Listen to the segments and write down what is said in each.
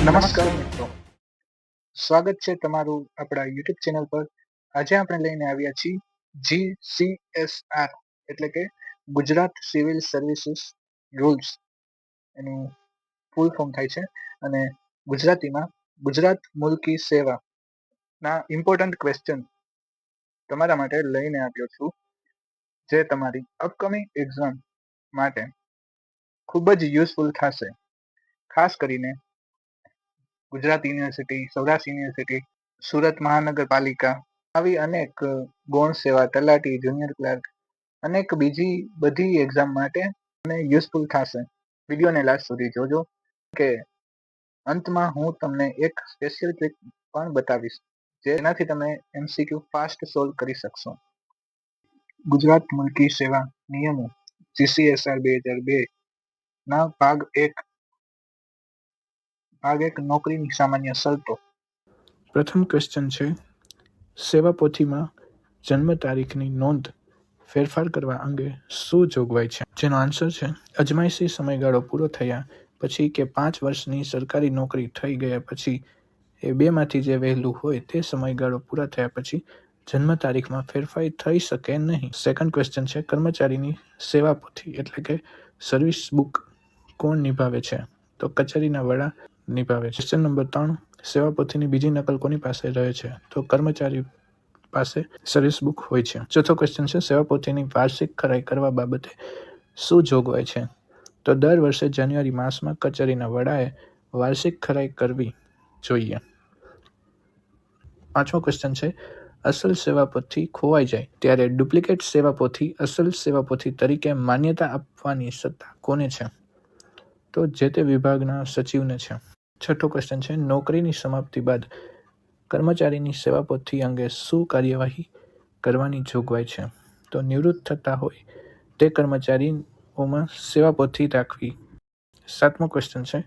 નમસ્કાર મિત્રો, સ્વાગત છે તમારું આપણા યુટ્યુબ ચેનલ પર. આજે આપણે લઈને આવ્યા છીએ GCSR એટલે કે ગુજરાત સિવિલ સર્વિસીસ રૂલ્સ, એનું ફૂલ ફોર્મ થાય છે, અને ગુજરાતીમાં ગુજરાત મુલ્કી સેવા ના ઇમ્પોર્ટન્ટ ક્વેશ્ચન તમારા માટે લઈને આવ્યો છું, જે તમારી અપકમિંગ એક્ઝામ માટે ખૂબ જ યુઝફુલ થશે. ખાસ કરીને ગુજરાત યુનિવર્સિટી, સૌરાષ્ટ્ર યુનિવર્સિટી, સુરત મહાનગરપાલિકા, આવી અનેક ગૌણ સેવા, તલાટી, જુનિયર ક્લાર્ક, અનેક બીજી બધી એક્ઝામ માટે તમને યુઝફુલ થશે. વિડીયોને લાસ્ટ સુધી જોજો, કે અંતમાં હું તમને એક સ્પેશિયલ ટ્રીક પણ બતાવીશ, જેનાથી તમે MCQ ફાસ્ટ સોલ્વ કરી શકશો. ગુજરાત મુલ્કી સેવા નિયમો GCSR 2002 ના ભાગ 1 નોકરીની સામાન્ય શરતો. પ્રથમ ક્વેશ્ચન છે, સેવા પોથીમાં જન્મ તારીખની નોંધ ફેરફાર કરવા અંગે શું જોગવાઈ છે? જેનો આન્સર છે, અજમાયશી સમયગાળો પૂરો થયા પછી કે 5 વર્ષની સરકારી નોકરી થઈ ગયા પછી, એ બેમાંથી જે વહેલું હોય તે સમયગાળો પૂરા થયા પછી જન્મ તારીખમાં ફેરફાર થઈ શકે નહીં. સેકન્ડ ક્વેશ્ચન છે, કર્મચારીની સેવા પોથી એટલે કે સર્વિસ બુક કોણ નિભાવે છે? તો કચેરીના વડા નિભાવે છે. ક્વેશ્ચન નંબર 3, સેવા પોથીની બીજી નકલ કોની પાસે રહે છે? તો કર્મચારી પાસે સર્વિસ બુક હોય છે. ચોથો ક્વેશ્ચન છે, સેવા પોથીની વાર્ષિક ખરાઈ કરવા બાબતે શું જોગવાઈ છે? તો દર વર્ષે જાન્યુઆરી માસમાં કચેરીના વડાએ વાર્ષિક ખરાઈ કરવી જોઈએ. પાંચમો ક્વેશ્ચન છે, અસલ સેવા પોથી ખોવાઈ જાય ત્યારે ડુપ્લિકેટ સેવા પોથી અસલ સેવા પોથી તરીકે માન્યતા આપવાની સત્તા કોને છે? તો જે તે વિભાગના સચિવને છે. છઠ્ઠો ક્વેશ્ચન છે, નોકરીની સમાપ્તિ બાદ કર્મચારીની સેવા પોથી અંગે શું કાર્યવાહી કરવાની જોગવાઈ છે? તો નિવૃત્ત થતા હોય તે કર્મચારીઓમાં સેવા પોથી રાખવી. સાતમો ક્વેશ્ચન છે,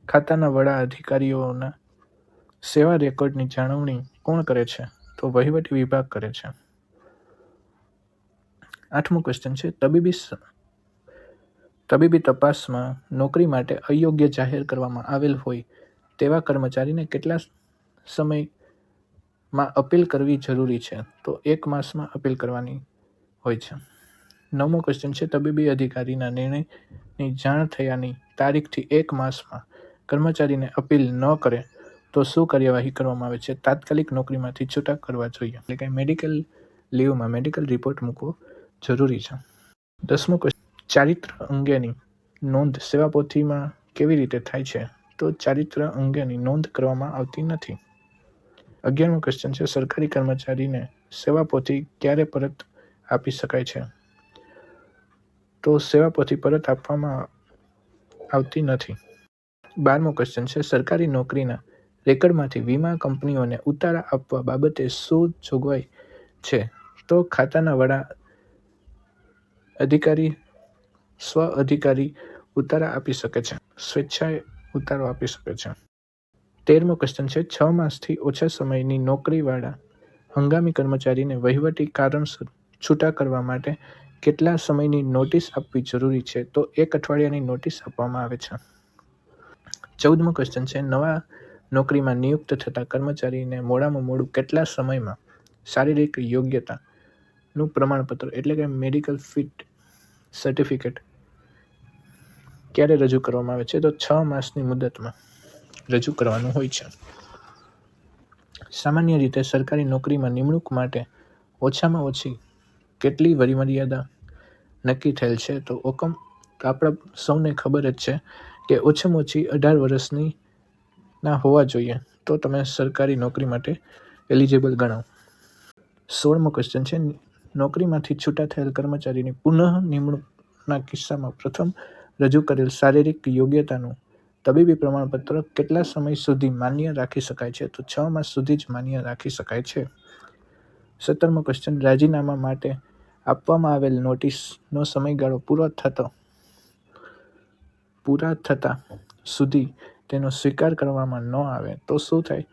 ખાતાના વડા અધિકારીઓના સેવા રેકોર્ડની જાળવણી કોણ કરે છે? તો વહીવટી વિભાગ કરે છે. આઠમો ક્વેશ્ચન છે, તબીબી તપાસમાં નોકરી માટે અયોગ્ય જાહેર કરવામાં આવેલ હોય તેવા કર્મચારીને કેટલા સમયમાં અપીલ કરવી જરૂરી છે? તો 1 માસમાં અપીલ કરવાની હોય છે. નવમો ક્વેશ્ચન છે, તબીબી અધિકારીના નિર્ણયની જાણ થયાની તારીખથી 1 માસમાં કર્મચારીને અપીલ ન કરે તો શું કાર્યવાહી કરવામાં આવે છે? તાત્કાલિક નોકરીમાંથી છૂટા કરવા જોઈએ. એટલે કે મેડિકલ લીવમાં મેડિકલ રિપોર્ટ મૂકવો જરૂરી છે. 10મો ક્વેશ્ચન, ચારિત્ર અંગેની નોંધ સેવા પોથીમાં કેવી રીતે થાય છે? તો ચારિત્ર અંગેની નોંધ કરવામાં આવતી નથી. 11મો ક્વેશ્ચન છે, સરકારી કર્મચારીને સેવા પોથી ક્યારે પરત આપી શકાય છે? તો સેવા પોથી પરત આપવામાં આવતી નથી. 12મો ક્વેશ્ચન છે, સરકારી નોકરીના રેકર્ડમાંથી વીમા કંપનીઓને ઉતારા આપવા બાબતે શું જોગવાઈ છે? તો ખાતાના વડા અધિકારી સ્વ અધિકારી ઉતારા આપી શકે છે, સ્વેચ્છાએ ઉતારો આપી શકે છે. 13મો ક્વેશ્ચન છે, 6 માસથી ઓછા સમયની નોકરીવાળા હંગામી કર્મચારીને વહીવટી કારણસર છૂટા કરવા માટે કેટલા સમયની નોટિસ આપવી જરૂરી છે? તો 1 અઠવાડિયાની નોટિસ આપવામાં આવે છે. 14મો ક્વેશ્ચન છે, નવા નોકરીમાં નિયુક્ત થતા કર્મચારીને મોડામાં મોડું કેટલા સમયમાં શારીરિક યોગ્યતાનું પ્રમાણપત્ર એટલે કે મેડિકલ ફિટ સર્ટિફિકેટ ક્યારે રજૂ કરવામાં આવે છે? તો 6 માસની મુદતમાં રજૂ કરવાનું હોય છે. સામાન્ય રીતે સરકારી નોકરીમાં નિમણૂક માટે ઓછામાં ઓછી કેટલી વયમર્યાદા નક્કી થયેલ છે? તો આપણે સૌને ખબર જ છે કે ઓછામાં ઓછી 18 વર્ષની ના હોવા જોઈએ તો તમે સરકારી નોકરી માટે એલિજિબલ ગણાવ. 16મો ક્વેશ્ચન છે, નોકરીમાંથી છૂટા થયેલ કર્મચારીની પુનઃ નિમણૂકના કિસ્સામાં પ્રથમ રજૂ કરેલ શારીરિક યોગ્યતાનું તબીબી પ્રમાણપત્ર કેટલા સમય સુધી માન્ય રાખી શકાય છે? તો 6 માસ સુધી જ માન્ય રાખી શકાય છે. 17મો ક્વેશ્ચન, રાજીનામા માટે આપવામાં આવેલ નોટિસનો સમયગાળો પૂરા થતા સુધી તેનો સ્વીકાર કરવામાં ન આવે તો શું થાય?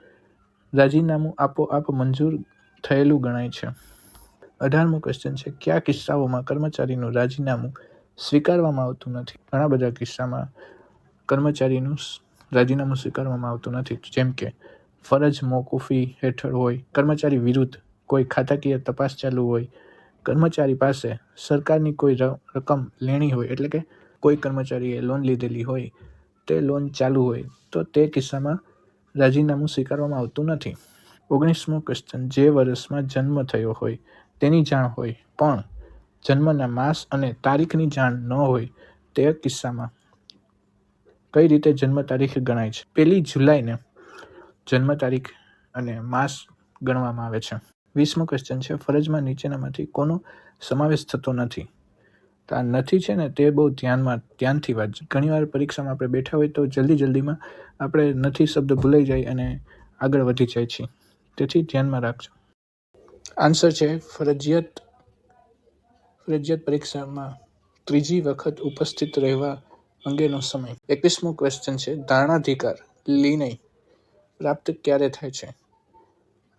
રાજીનામું આપોઆપ મંજૂર થયેલું ગણાય છે. 18મો ક્વેશ્ચન છે, કયા કિસ્સાઓમાં કર્મચારીનું રાજીનામું સ્વીકારવામાં આવતું નથી? ઘણા બધા કિસ્સામાં કર્મચારીનું રાજીનામું સ્વીકારવામાં આવતું નથી, જેમ કે ફરજ મોકૂફી હેઠળ હોય, કર્મચારી વિરુદ્ધ કોઈ ખાતાકીય તપાસ ચાલુ હોય, કર્મચારી પાસે સરકારની કોઈ રકમ લેણી હોય, એટલે કે કોઈ કર્મચારીએ લોન લીધેલી હોય, તે લોન ચાલુ હોય, તો તે કિસ્સામાં રાજીનામું સ્વીકારવામાં આવતું નથી. 19મો ક્વેશ્ચન, જે વર્ષમાં જન્મ થયો હોય તેની જાણ હોય, પણ જન્મના માસ અને તારીખની જાણ ન હોય, તે કિસ્સામાં કઈ રીતે જન્મ તારીખ ગણાય છે? 1 જુલાઈને જન્મ તારીખ અને માસ ગણવામાં આવે છે. 20મો ક્વેશ્ચન છે, ફરજમાં નીચેનામાંથી કોનો સમાવેશ થતો નથી? તો આ નથી છે ને, તે બહુ ધ્યાનથી વાંચજો. ઘણીવાર પરીક્ષામાં આપણે બેઠા હોય તો જલ્દીમાં આપણે નથી શબ્દ ભૂલાઈ જાય અને આગળ વધી જાય છે, તેથી ધ્યાનમાં રાખજો. આન્સર છે ફરજિયાત પરીક્ષામાં ત્રીજી વખત ઉપસ્થિત રહેવા અંગેનો સમય. 21મો ક્વેશ્ચન છે, ધારણાધિકાર નિર્ણય પ્રાપ્ત ક્યારે થાય છે?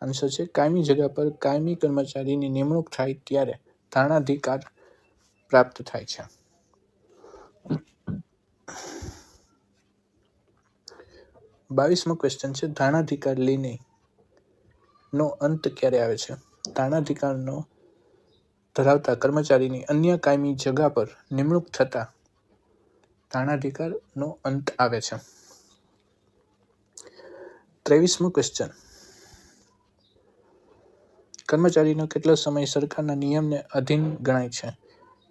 આન્સર છે કાયમી જગ્યા પર કાયમી કર્મચારીની નિમણૂક થાય ત્યારે ધારણાધિકાર પ્રાપ્ત થાય છે. 22મો ક્વેશ્ચન છે, ધારણાધિકાર નિર્ણય નો અંત ક્યારે આવે છે? ધારણાધિકારનો ધરાવતા કર્મચારીની અન્ય કાયમી જગ્યા પર નિમણૂક થતા ધારણાધિકારનો અંત આવે છે. 23મો ક્વેશ્ચન, કર્મચારીનો કેટલો સમય સરકારના નિયમને અધીન ગણાય છે?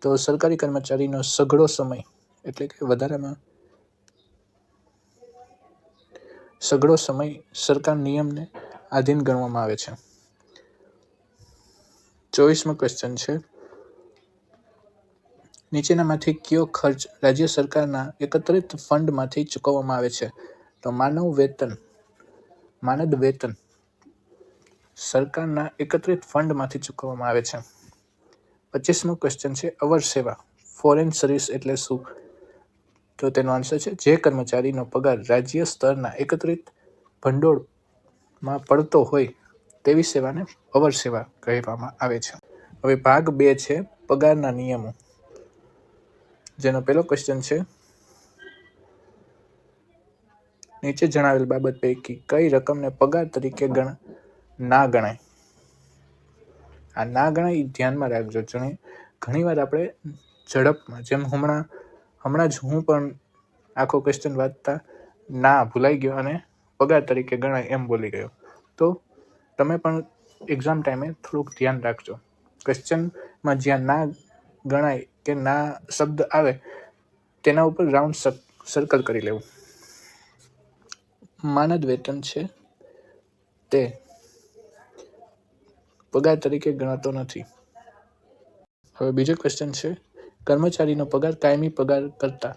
તો સરકારી કર્મચારીનો સઘળો સમય, એટલે કે વધારામાં સઘળો સમય સરકાર નિયમને આધીન ગણવામાં આવે છે. 24મો ક્વેશ્ચન છે, નીચેનામાંથી કયો ખર્ચ રાજ્ય સરકારના એકત્રિત ફંડમાંથી ચૂકવવામાં આવે છે? તો માનદ વેતન સરકારના એકત્રિત ફંડમાંથી ચૂકવવામાં આવે છે. 25મો ક્વેશ્ચન છે, અવર સેવા ફોરેન સર્વિસ એટલે શું? તો તેનો આન્સર છે, જે કર્મચારીનો પગાર રાજ્ય સ્તરના એકત્રિત ભંડોળમાં પડતો હોય તેવી સેવાને અવર સેવા કહેવામાં આવે છે. હવે ભાગ 2 છે, પગારના નિયમો, જેનો પહેલો ક્વેશ્ચન છે, નીચે જણાવેલ બાબત પૈકી કઈ રકમને પગાર તરીકે ના ગણાય? આ ના ગણાય ધ્યાનમાં રાખજો. ઘણીવાર આપણે ઝડપમાં, જેમ હમણાં જ હું પણ આખો ક્વેશ્ચન વાંચતા ના ભૂલાઈ ગયો અને પગાર તરીકે ગણાય એમ બોલી ગયો. તો તમે પણ એક્ઝામ ટાઈમે થોડુંક ધ્યાન રાખજો. ક્વેશ્ચનમાં જ્યાં ના ગણાય કે ના શબ્દ આવે તેના ઉપર રાઉન્ડ સર્કલ કરી લેવું. માનદ વેતન છે તે પગાર તરીકે ગણાતો નથી. હવે બીજો ક્વેશ્ચન છે, કર્મચારીનો પગાર કાયમી પગાર કરતા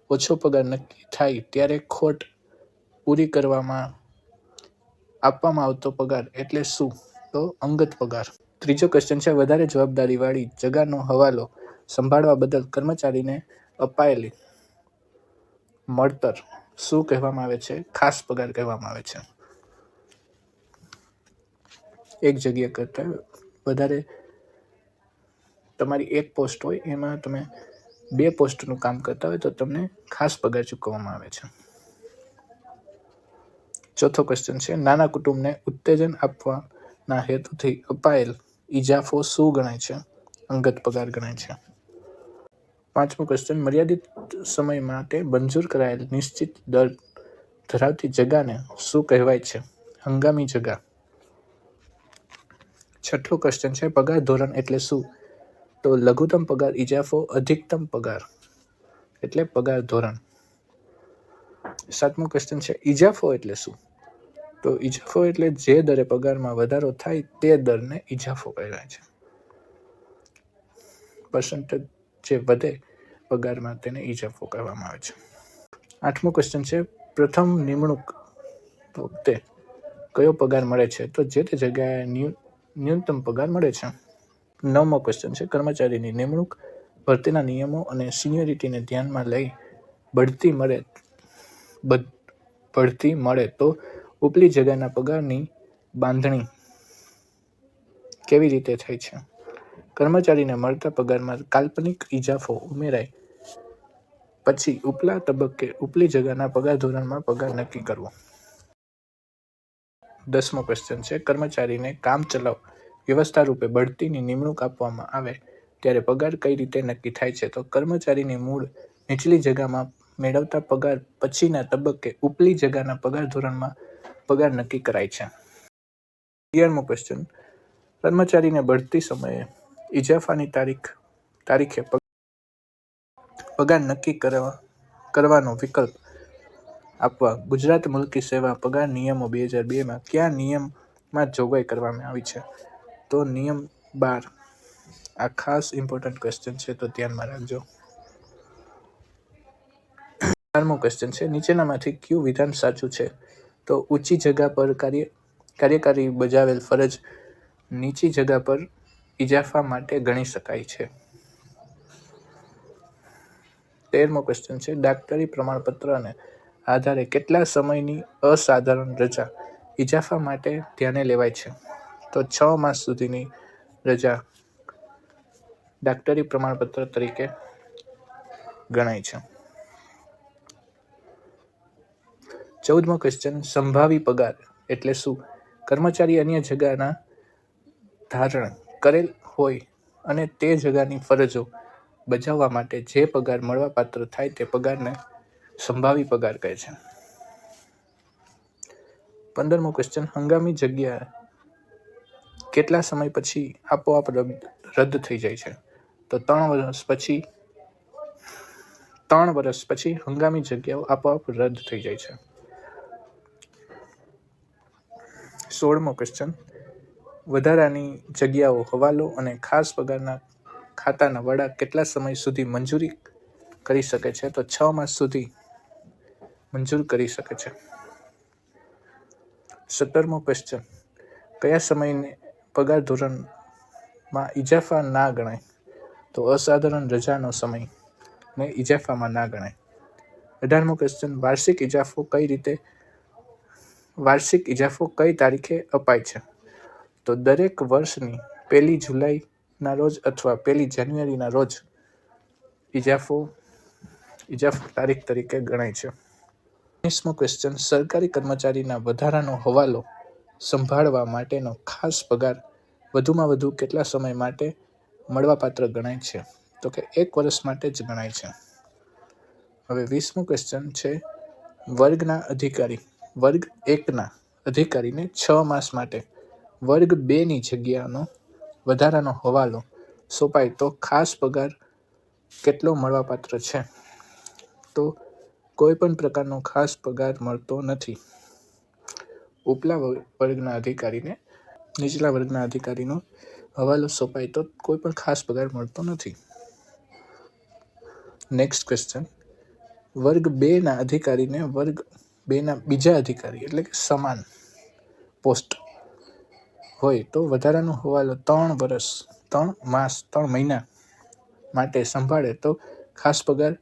ઓછો પગાર નક્કી થાય ત્યારે ખોટ પૂરી કરવામાં આપવામાં આવતો પગાર એટલે શું? તો અંગત પગાર. ત્રીજો ક્વેશ્ચન છે, વધારે જવાબદારીવાળી જગાનો હવાલો સંભાળવા બદલ કર્મચારીને અપાયેલી મળતર શું કહેવામાં આવે છે? ખાસ પગાર કહેવામાં આવે છે. એક જગ્યા કરતાં વધારે તમારી એક પોસ્ટ હોય, એમાં તમે 2 પોસ્ટનું કામ કરતા હોય તો તમને ખાસ પગાર ચૂકવવામાં આવે છે. ચોથો ક્વેશ્ચન છે, નાના કુટુંબને ઉત્તેજન આપવાના હેતુથી અપાયેલ ઇજાફો શું ગણાય છે? અંગત પગાર ગણાય છે. 5મો ક્વેશ્ચન, મર્યાદિત સમય માટે મંજૂર કરાયેલ નિશ્ચિત દર ધરાવતી જગાને શું કહેવાય છે? હંગામી જગા. 6થો ક્વેશ્ચન છે, પગાર ધોરણ એટલે શું? તો લઘુત્તમ પગાર ઇજાફો અધિકતમ પગાર એટલે પગાર ધોરણ. 7મો ક્વેશ્ચન છે, ઇજાફો એટલે શું? તો ઇજાફો એટલે જે દરે પગારમાં વધારો થાય તે દરને ઇજાફો કહેવાય છે. પર્સન્ટેજ જે વધે પગારમાં તેને ઇજાફો કહેવામાં આવે છે. 8મો ક્વેશ્ચન છે, પ્રથમ નિમણૂક વખતે કયો પગાર મળે છે? તો જે તે જગ્યાએ ન્યૂનતમ પગાર મળે છે. 9મો ક્વેશ્ચન છે, કર્મચારીની નિમણૂક ભરતીના નિયમો અને સિનિયોરિટીને ધ્યાનમાં લઈ બઢતી મળે તો ઉપલી જગ્યાના પગારની બાંધણી કેવી રીતે થાય છે? કર્મચારીને મળતા પગારમાં કાલ્પનિક ઇજાફો ઉમેરાય પછી ઉપલા તબક્કે ઉપલી જગાના પગાર ધોરણમાં પગાર નક્કી કરવો. 10મો ક્વેશ્ચન છે, કર્મચારીને કામ ચલાવ વ્યવસ્થા રૂપે બઢતીની નિમણૂક આપવામાં આવે ત્યારે પગાર કઈ રીતે નક્કી થાય છે? તો કર્મચારીની મૂળ નીચલી જગામાં મેળવતા પગાર પછીના તબક્કે ઉપલી જગાના પગાર ધોરણમાં પગાર નક્કી કરાય છે. 11મો ક્વેશ્ચન, કર્મચારીને બઢતી સમયે ઇજાફાની તારીખે પગાર નક્કી કરવાનો વિકલ્પ આપવા ગુજરાત મુલ્કી સેવા પગાર નિયમો 2002માં કયા નિયમમાં જોગવાઈ કરવામાં આવી છે? તો નિયમ 12. આ ખાસ ઇમ્પોર્ટન્ટ ક્વેશ્ચન છે, તો ધ્યાનમાં રાખજો. 12મો ક્વેશ્ચન છે, નીચેનામાંથી કયું વિધાન સાચું છે? તો ઊંચી જગા પર કાર્યકારી બજાવેલ ફરજ નીચી જગા પર ઇજાફા માટે ગણી શકાય છે. 13મો ક્વેશ્ચન છે, ડાક્ટરી પ્રમાણપત્રને આધારે કેટલા સમયની અસાધારણ રજા ઇજાફા માટે ધ્યાને લેવાય છે? તો 6 માસ સુધીની રજા ડાક્ટરી પ્રમાણપત્ર તરીકે ગણાય છે. 14મો ક્વેશ્ચન, સંભાવી પગાર એટલે શું? કર્મચારી અન્ય જગાના ધારણ કરેલ હોય અને તે જગાની ફરજો બજાવવા માટે જે પગાર મળવાપાત્ર થાય તે પગારને સંભાવી પગાર કહે છે. 15મો ક્વેશ્ચન, હંગામી જગ્યા કેટલા સમય પછી આપોઆપ રદ થઈ જાય છે? તો 3 વર્ષ પછી હંગામી જગ્યાઓ આપોઆપ રદ થઈ જાય છે. 16મો ક્વેશ્ચન, વધારાની જગ્યાઓ હવાલો અને ખાસ પગારના ખાતાના વડા કેટલા સમય સુધી મંજૂરી કરી શકે છે? તો 6 માસ સુધી મંજૂર કરી શકે છે. 17મો ક્વેશ્ચન, કયા સમયને પગાર ધોરણમાં ઇજાફા ના ગણાય? તો અસાધારણ રજાનો સમય ને ઇજાફામાં ના ગણાય. 18મો ક્વેશ્ચન, વાર્ષિક ઇજાફો કઈ તારીખે અપાય છે? તો દરેક વર્ષની 1 જુલાઈના રોજ અથવા 1 જાન્યુઆરીના રોજ ઇજાફો તારીખ તરીકે ગણાય છે. 19મો ક્વેશ્ચન, સરકારી કર્મચારીના વધારાનો હવાલો સંભાળવા માટેનો ખાસ પગાર વધુમાં વધુ કેટલા સમય માટે મળવાપાત્ર ગણાય છે? તો કે 1 વર્ષ માટે જ ગણાય છે. હવે 20મો ક્વેશ્ચન છે, વર્ગ 1ના અધિકારીને 6 માસ માટે વર્ગ 2ની જગ્યાનો વધારાનો હવાલો સોંપાય તો ખાસ પગાર કેટલો મળવાપાત્ર છે? તો કોઈ પણ પ્રકારનો ખાસ પગાર મળતો નથી. ઉપલા વર્ગના અધિકારીને નીચલા વર્ગના અધિકારીનો હવાલો સોંપાય તો કોઈ પણ ખાસ પગાર મળતો નથી. નેક્સ્ટ ક્વેશ્ચન, વર્ગ 2ના અધિકારીને વર્ગ 2ના બીજા અધિકારી એટલે કે સમાન પોસ્ટ હોય તો વધારાનો હવાલો 3 મહિના માટે સંભાળે તો ખાસ પગાર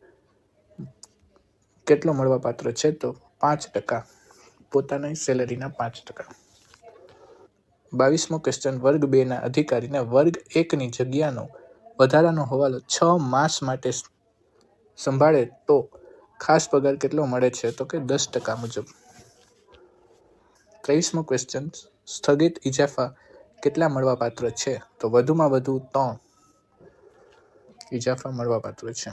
કેટલો મળવાપાત્ર છે? તો 5%, પોતાની સેલેરીના 5%. 22મો ક્વેશ્ચન, વર્ગ 2ના અધિકારીને વર્ગ 1ની જગ્યાનો વધારાનો હવાલો 6 માસ માટે સંભાળે તો ખાસ પગાર કેટલો મળે છે? તો કે 10% મુજબ. 23મો ક્વેશ્ચન, સ્થગિત ઇજાફા કેટલા મળવાપાત્ર છે? તો વધુમાં વધુ 3 ઇજાફા મળવાપાત્ર છે.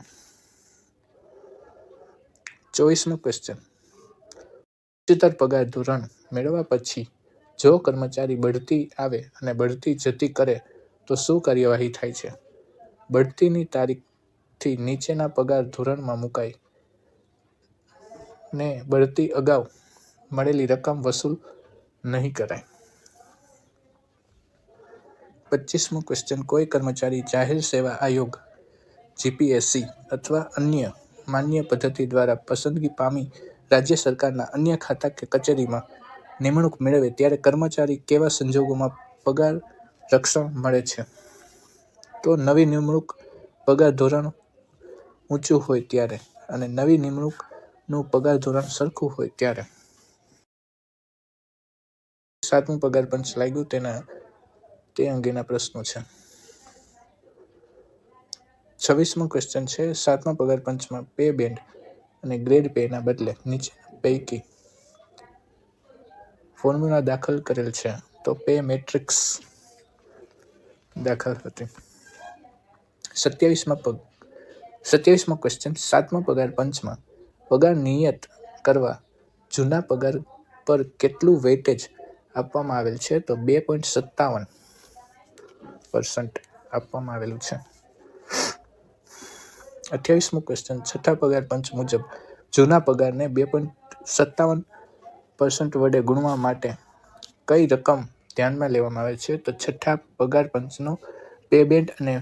24મો ક્વેશ્ચન, ઉચ્ચતર પગાર ધોરણ મેળવ્યા પછી જો કર્મચારી બઢતી આવે અને બઢતી જતી કરે તો શું કાર્યવાહી થાય છે? બઢતીની તારીખથી નીચેના પગાર ધોરણમાં મુકાય ને બઢતી અગાઉ મળેલી રકમ વસૂલ નહીં કરાય. 25મો ક્વેશ્ચન, કોઈ કર્મચારી જાહેર સેવા આયોગ જીપીએસસી અથવા અન્ય માન્ય પદ્ધતિ દ્વારા પસંદગી પામી રાજ્ય સરકારના અન્ય ખાતા કે કચેરીમાં નિમણૂક મેળવે ત્યારે કર્મચારી કેવા સંજોગોમાં પગાર રક્ષણ મળે છે? તો નવી નિમણૂક પગાર ધોરણ ઊંચું હોય ત્યારે અને નવી નિમણૂકનું પગાર ધોરણ સરખું હોય ત્યારે. 7મું પગાર પંચ લાગ્યું તે અંગેના પ્રશ્નો છે. 26મો ક્વેશ્ચન છે 7મા પગાર પંચમાં પે બેન્ડ અને ગ્રેડ પેના બદલે નીચે પૈકી ફોર્મ્યુલા દાખલ કરેલ છે. તો પે મેટ્રિક્સ દાખલ હતી. 27મો ક્વેશ્ચન 7મા પગાર પંચમાં પગાર નિયત કરવા જૂના પગાર પર કેટલું વેઇટેજ આપવામાં આવેલ છે? તો 2.57% આપવામાં આવેલું છે. 28મો ક્વેશ્ચન છઠ્ઠા પગાર પંચ મુજબ જૂના પગારને 2.57% વડે ગુણવા માટે કઈ રકમ ધ્યાનમાં લેવામાં આવે છે? તો છઠ્ઠા પગાર પંચનો પે બેન્ડ અને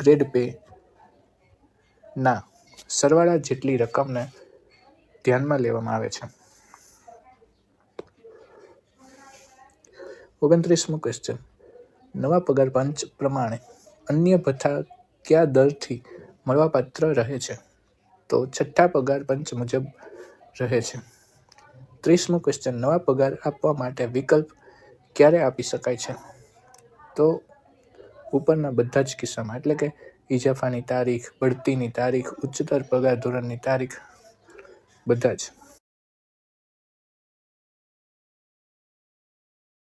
ગ્રેડ પે ના સરવાળા જેટલી રકમને ધ્યાનમાં લેવામાં આવે છે. 29મો ક્વેશ્ચન નવા પગાર પંચ પ્રમાણે અન્ય ભથ્થા કયા દરથી મળવાપાત્ર રહે છે? તો છઠ્ઠા પગાર પંચ મુજબ રહે છે. 30મો ક્વેશ્ચન નવા પગાર આપવા માટે વિકલ્પ ક્યારે આપી શકાય છે? તો ઉપરના બધા જ કિસ્સામાં, એટલે કે ઇજાફાની તારીખ, બઢતીની તારીખ, ઉચ્ચતર પગાર ધોરણની તારીખ, બધા જ.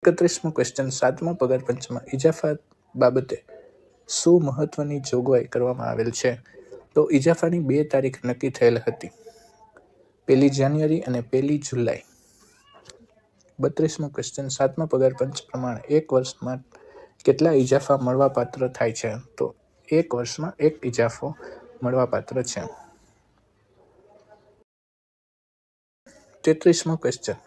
31મો ક્વેશ્ચન 7મા પગાર પંચમાં ઇજાફા બાબતે શું મહત્વની જોગવાઈ કરવામાં આવેલ છે? તો ઇજાફાની 2 તારીખ નક્કી થયેલ હતી, 1 જાન્યુઆરી અને 1 જુલાઈ. 32મો ક્વેશ્ચન 7મા પગાર પંચ પ્રમાણે એક વર્ષમાં કેટલા ઇજાફા મળવાપાત્ર થાય છે? તો એક વર્ષમાં 1 ઇજાફો મળવાપાત્ર છે. 33મો ક્વેશ્ચન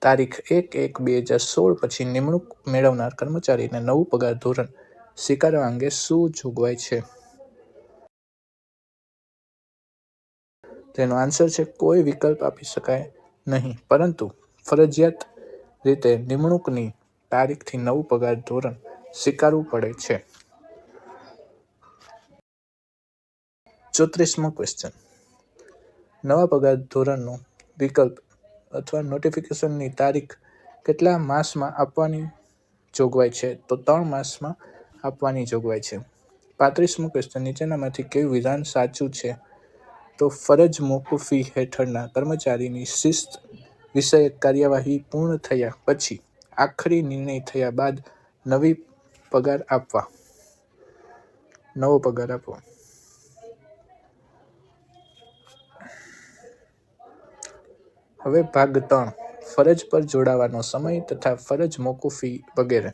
તારીખ 1/1/2016 પછી નિમણૂક મેળવનાર કર્મચારીને નવું પગાર ધોરણ સ્વીકારવા અંગે શું જોગવાઈ છે? તેનો આન્સર છે કોઈ વિકલ્પ આપી શકાય નહીં, પરંતુ ફરજિયાત રીતે નિમણૂકની તારીખથી નવું પગાર ધોરણ સ્વીકારવું પડે છે. 34મો ક્વેશ્ચન નવા પગાર ધોરણનો વિકલ્પ અથવા નોટિફિકેશનની તારીખ કેટલા માસમાં આપવાની જોગવાઈ છે? તો 3 માસમાં આપવાની જોગવાઈ છે. 35મો ક્વેશ્ચન નીચેનામાંથી કયું વિધાન સાચું છે? તો ફરજ મોકૂફી હેઠળના કર્મચારીની શિસ્ત વિષયક કાર્યવાહી પૂર્ણ થયા પછી આખરી નિર્ણય થયા બાદ નવો પગાર આપવો. હવે ભાગ 3 ફરજ પર જોડાવાનો સમય તથા ફરજ મોકૂફી વગેરે.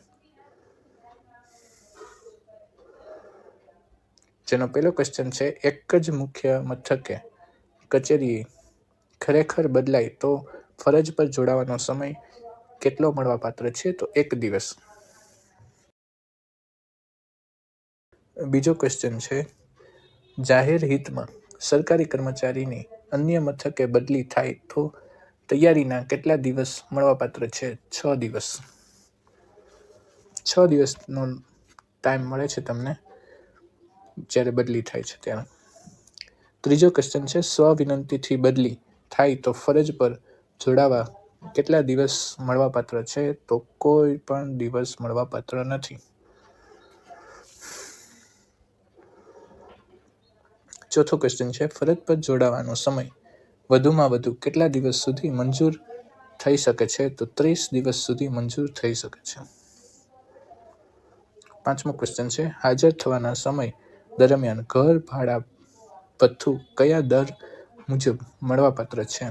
જેનો પહેલો ક્વેશ્ચન છે એક જ મુખ્ય મથકે કચેરી ખરેખર બદલાય તો ફરજ પર જોડાવાનો સમય કેટલો મળવાપાત્ર છે? તો 1 દિવસ. બીજો ક્વેશ્ચન છે જાહેર હિતમાં સરકારી કર્મચારીની અન્ય મથકે બદલી થાય તો તૈયારીના કેટલા દિવસ મળવાપાત્ર છે? 6 દિવસ. 6 દિવસનો ટાઈમ મળે છે તમને જ્યારે બદલી થાય છે ત્યારે. ત્રીજો ક્વેશ્ચન છે સ્વવિનંતીથી બદલી થાય તો ફરજ પર જોડાવા કેટલા દિવસ મળવાપાત્ર છે? તો કોઈ પણ દિવસ મળવાપાત્ર નથી. ચોથો ક્વેશ્ચન છે ફરજ પર જોડાવાનો સમય વધુમાં વધુ કેટલા દિવસ સુધી મંજૂર થઈ શકે છે? તો 30 દિવસ સુધી મંજૂર થઈ શકે છે. પાંચમો ક્વેશ્ચન છે હાજર થવાના સમય દરમિયાન ઘર ભાડા ભથ્થું કયા દર મુજબ મળવાપાત્ર છે?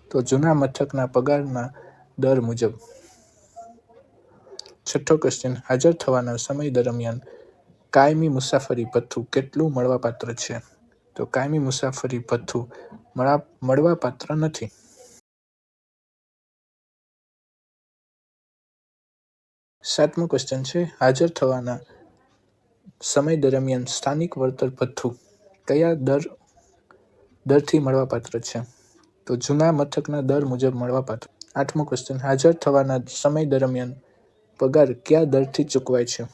તો જૂના મથકના પગારના દર મુજબ. છઠ્ઠો ક્વેશ્ચન હાજર થવાના સમય દરમિયાન કાયમી મુસાફરી ભથ્થું કેટલું મળવાપાત્ર છે? તો કાયમી મુસાફરી ભથ્થું મળવાપાત્ર નથી. સાતમો ક્વેશ્ચન છે હાજર થવાના સમય દરમિયાન સ્થાનિક વળતર ભથ્થું કયા દરથી મળવાપાત્ર છે? તો જૂના મથકના દર મુજબ મળવાપાત્ર. આઠમો ક્વેશ્ચન હાજર થવાના સમય દરમિયાન પગાર કયા દરથી ચૂકવાય છે?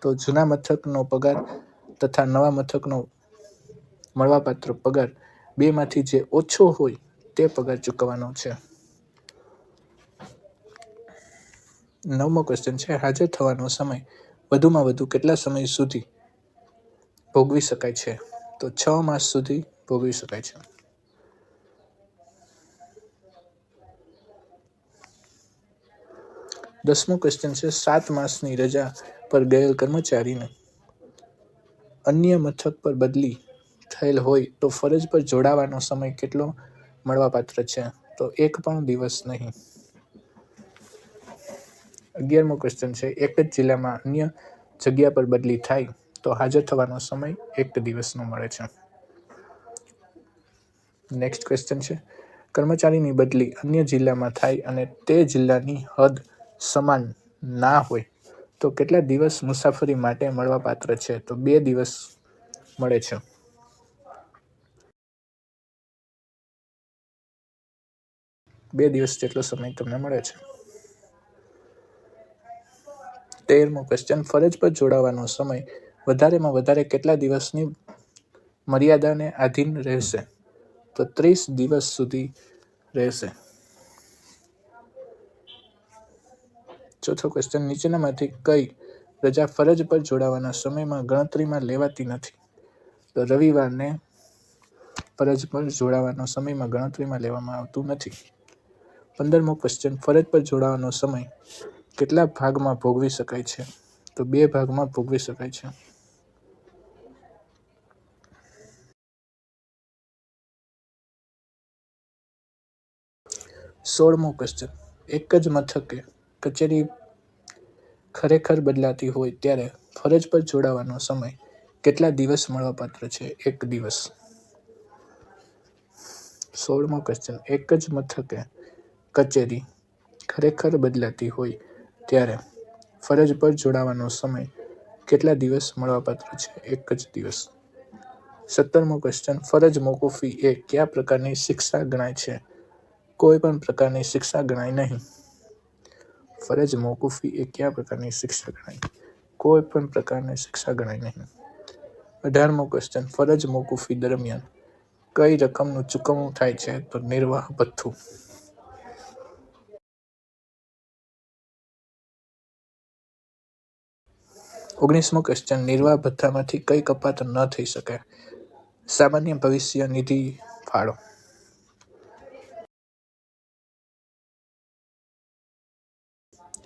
તો જૂના મથકનો પગાર તથા નવા મથકનો મળવાપાત્ર પગાર બેમાંથી જે ઓછો હોય તે પગાર ચૂકવવાનો છે. નવમો ક્વેશ્ચન છે હાજર થવાનો સમય વધુમાં વધુ કેટલા સમય સુધી ભોગવી શકાય છે? તો 6 માસ સુધી ભોગવી શકાય છે. દસમો ક્વેશ્ચન છે 7 માસની રજા પર ગયેલ કર્મચારીને અન્ય મથક પર બદલી થયેલ હોય તો ફરજ પર જોડાવાનો સમય કેટલો મળવાપાત્ર છે? તો 1 પણ દિવસ નહીં. 11મો ક્વેશ્ચન છે એક જ જિલ્લામાં અન્ય જગ્યા પર બદલી થાય તો હાજર થવાનો સમય 1 દિવસનો મળે છે. નેક્સ્ટ ક્વેશ્ચન છે કર્મચારીની બદલી અન્ય જિલ્લામાં થાય અને તે જિલ્લાની હદ સમાન ના હોય તો કેટલા દિવસ મુસાફરી માટે મળવાપાત્ર છે? તો 2 દિવસ મળે છે. બે દિવસ જેટલો સમય તમને મળે છે. 13મો ક્વેશ્ચન ફરજ પર જોડાવાનો સમય વધારેમાં વધારે કેટલા દિવસની મર્યાદાને આધીન રહેશે? તો 30 દિવસ સુધી રહેશે. ચોથો ક્વેશ્ચન નીચેનામાંથી કઈ રજા ફરજ પર જોડાવાના સમયમાં ગણતરીમાં લેવાતી નથી? તો રવિવારને ફરજ પર જોડાવાનો સમયમાં ગણતરીમાં લેવામાં આવતું નથી. 15મો ક્વેશ્ચન ફરજ પર જોડાવાનો સમય કેટલા ભાગમાં ભોગવી શકાય છે? તો 2 ભાગમાં ભોગવી શકાય છે. 16મો ક્વેશ્ચન એક જ મથકે કચેરી ખરેખર બદલાતી હોય ત્યારે ફરજ પર જોડાવાનો સમય કેટલા દિવસ મળવાપાત્ર છે? 1 દિવસ. 16મો ક્વેશ્ચન એક જ મથકે કચેરી ખરેખર બદલાતી હોય ત્યારે ફરજ પર જોડાવાનો સમય કેટલા દિવસ મળવાપાત્ર છે? 1 જ દિવસ. 17મો ક્વેશ્ચન ફરજ મોકૂફી એ કયા પ્રકારની શિક્ષા ગણાય છે? કોઈ પણ પ્રકારની શિક્ષા ગણાય નહીં. ફરજ મોકૂફી એ કયા પ્રકારની શિક્ષા ગણાય? કોઈ પણ પ્રકારની શિક્ષા ગણાય નહીં. 18મો ક્વેશ્ચન ફરજ મોકૂફી દરમિયાન કઈ રકમનું ચૂકવણું થાય છે? તો નિર્વાહ ભથ્થું. 19મો ક્વેશ્ચન નિર્વાહ ભથ્થામાંથી કઈ કપાત ન થઈ શકે? સામાન્ય ભવિષ્ય નિધિ ફાળો.